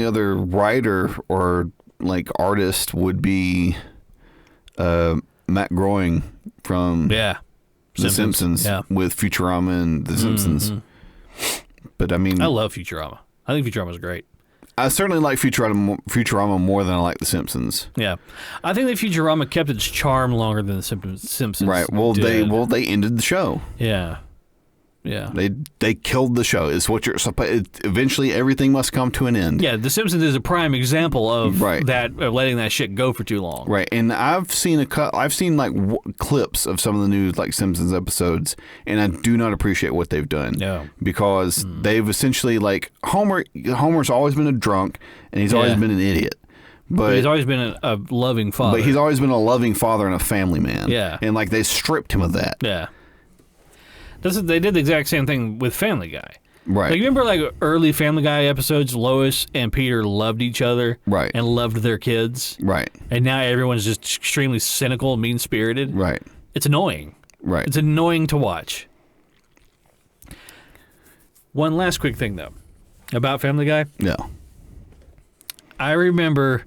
other writer or, like, artist would be Matt Groening from The Simpsons with Futurama and The Simpsons. But I mean, I love Futurama. I think Futurama's great. I certainly like Futurama more than I like The Simpsons. Yeah, I think that Futurama kept its charm longer than The Simpsons. Right. Well, did. they ended the show. Yeah. Yeah. They killed the show. It's what you're supposed. Eventually, everything must come to an end. Yeah, The Simpsons is a prime example of that, of letting that shit go for too long. Right. And I've seen like clips of some of the new, like, Simpsons episodes, and I do not appreciate what they've done. No. Because they've essentially, like, Homer's always been a drunk, and he's always been an idiot. But he's always been a loving father. But he's always been a loving father and a family man. Yeah. And, like, they stripped him of that. Yeah. They did the exact same thing with Family Guy. Right. Like, you remember, like, early Family Guy episodes, Lois and Peter loved each other. Right. And loved their kids. Right. And now everyone's just extremely cynical and mean-spirited. Right. It's annoying. Right. It's annoying to watch. One last quick thing, though, about Family Guy. Yeah. I remember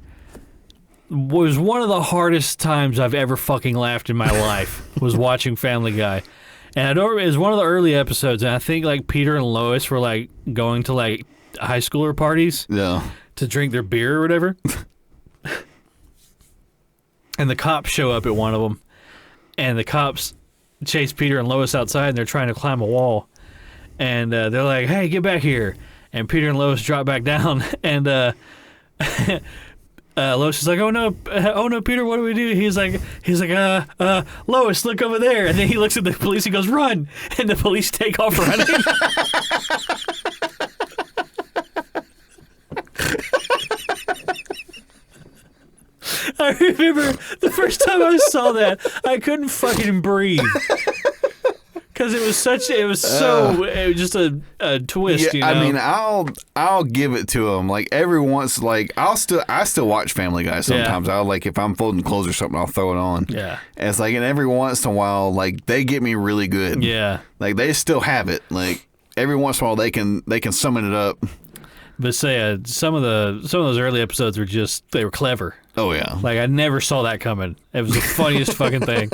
was one of the hardest times I've ever fucking laughed in my life was watching Family Guy. And I don't. It was one of the early episodes, and I think, like, Peter and Lois were, like, going to, like, high schooler parties to drink their beer or whatever. And the cops show up at one of them, and the cops chase Peter and Lois outside, and they're trying to climb a wall. And they're like, "Hey, get back here!" And Peter and Lois drop back down, and Lois is like, oh no, Peter, what do we do? He's like, Lois, look over there. And then he looks at the police, he goes, run. And the police take off running. I remember the first time I saw that, I couldn't fucking breathe. Because it was just a twist, you know? I mean, I'll give it to them. Like, every once, like, I still watch Family Guy sometimes. I'll, like, if I'm folding clothes or something, I'll throw it on. Yeah. And it's like, and every once in a while, like, they get me really good. Yeah. Like, they still have it. Like, every once in a while, they can summon it up. But say some of those early episodes they were clever. Oh yeah. Like I never saw that coming. It was the funniest fucking thing.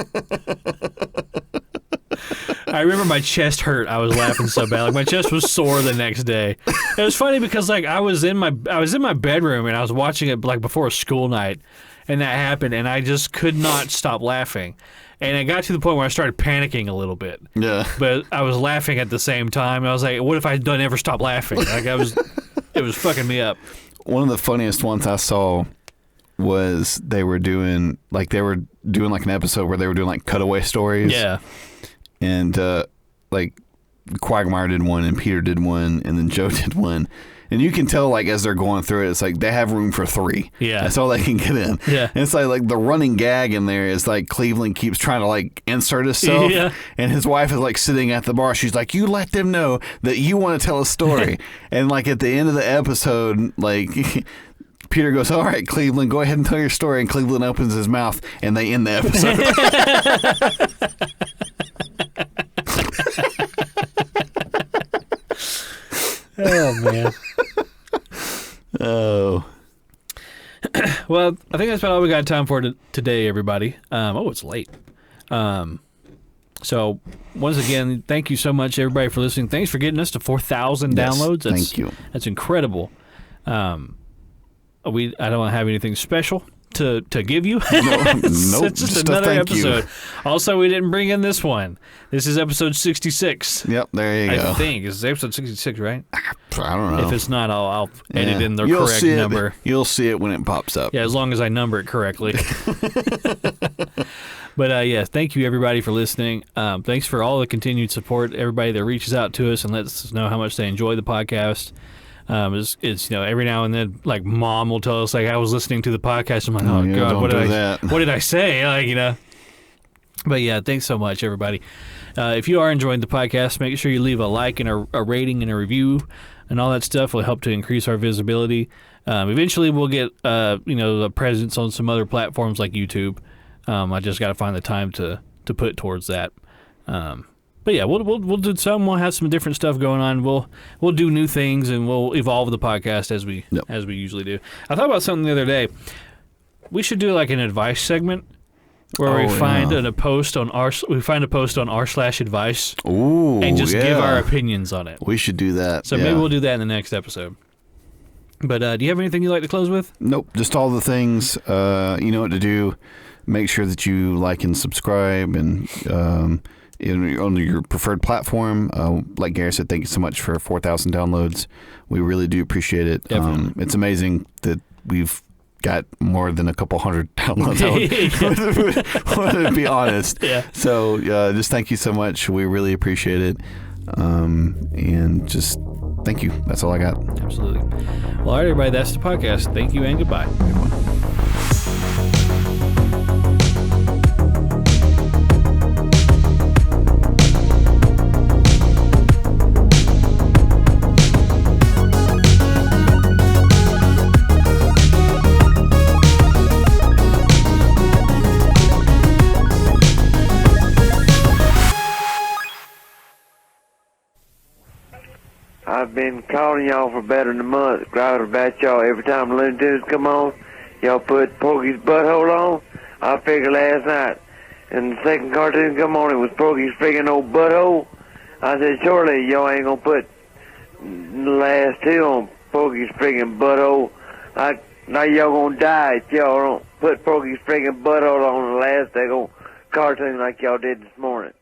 I remember my chest hurt. I was laughing so bad. Like my chest was sore the next day. It was funny because like I was in my bedroom and I was watching it like before a school night, and that happened, and I just could not stop laughing. And it got to the point where I started panicking a little bit. Yeah. But I was laughing at the same time. I was like, what if I don't ever stop laughing? Like it was fucking me up. One of the funniest ones I saw was they were doing like an episode where they were doing like cutaway stories. Yeah. And like Quagmire did one and Peter did one and then Joe did one. And you can tell, like, as they're going through it, it's like they have room for 3. Yeah. That's all they can get in. Yeah. And it's like the running gag in there is, like, Cleveland keeps trying to, like, insert himself. Yeah. And his wife is, like, sitting at the bar. She's like, you let them know that you want to tell a story. And, like, at the end of the episode, like, Peter goes, all right, Cleveland, go ahead and tell your story. And Cleveland opens his mouth, and they end the episode. Oh, man. Oh. Well, I think that's about all we got time for today, everybody. It's late. So, once again, thank you so much, everybody, for listening. Thanks for getting us to 4,000 downloads. Thank you. That's incredible. I don't have anything special to give you. It's just another episode. Also, we didn't bring in this one. This is episode 66. Yep, there you go. I think it's episode 66, right? I don't know. If it's not, I'll edit in the correct number. You'll see it when it pops up. Yeah, as long as I number it correctly. But yeah, thank you everybody for listening. Thanks for all the continued support. Everybody that reaches out to us and lets us know how much they enjoy the podcast. It's every now and then, like, Mom will tell us, like, I was listening to the podcast. I'm like, oh yeah, God, what did I say? Like, But yeah, thanks so much, everybody. If you are enjoying the podcast, make sure you leave a like and a rating and a review, and all that stuff will help to increase our visibility. Eventually, we'll get a presence on some other platforms like YouTube. I just got to find the time to put towards that. But yeah, we'll do some. We'll have some different stuff going on. We'll do new things, and we'll evolve the podcast as we usually do. I thought about something the other day. We should do like an advice segment where we find a post on r/advice. Ooh, and just give our opinions on it. We should do that. So maybe we'll do that in the next episode. But do you have anything you'd like to close with? Nope, just all the things. You know what to do. Make sure that you like and subscribe, and on your preferred platform. Like Gary said, thank you so much for 4,000 downloads. We really do appreciate it. It's amazing that we've got more than a couple hundred downloads. I want to be honest. Yeah. So just thank you so much. We really appreciate it. And just thank you. That's all I got. Absolutely. Well, all right, everybody, that's the podcast. Thank you and goodbye. Everyone. I've been calling y'all for better than a month, growling about y'all every time the Looney Tunes come on. Y'all put Porky's butthole on. I figured last night, and the second cartoon come on, it was Porky's friggin' old butthole. I said, surely y'all ain't gonna put the last 2 on Porky's friggin' butthole. Now y'all gonna die if y'all don't put Porky's friggin' butthole on the last daggone cartoon like y'all did this morning.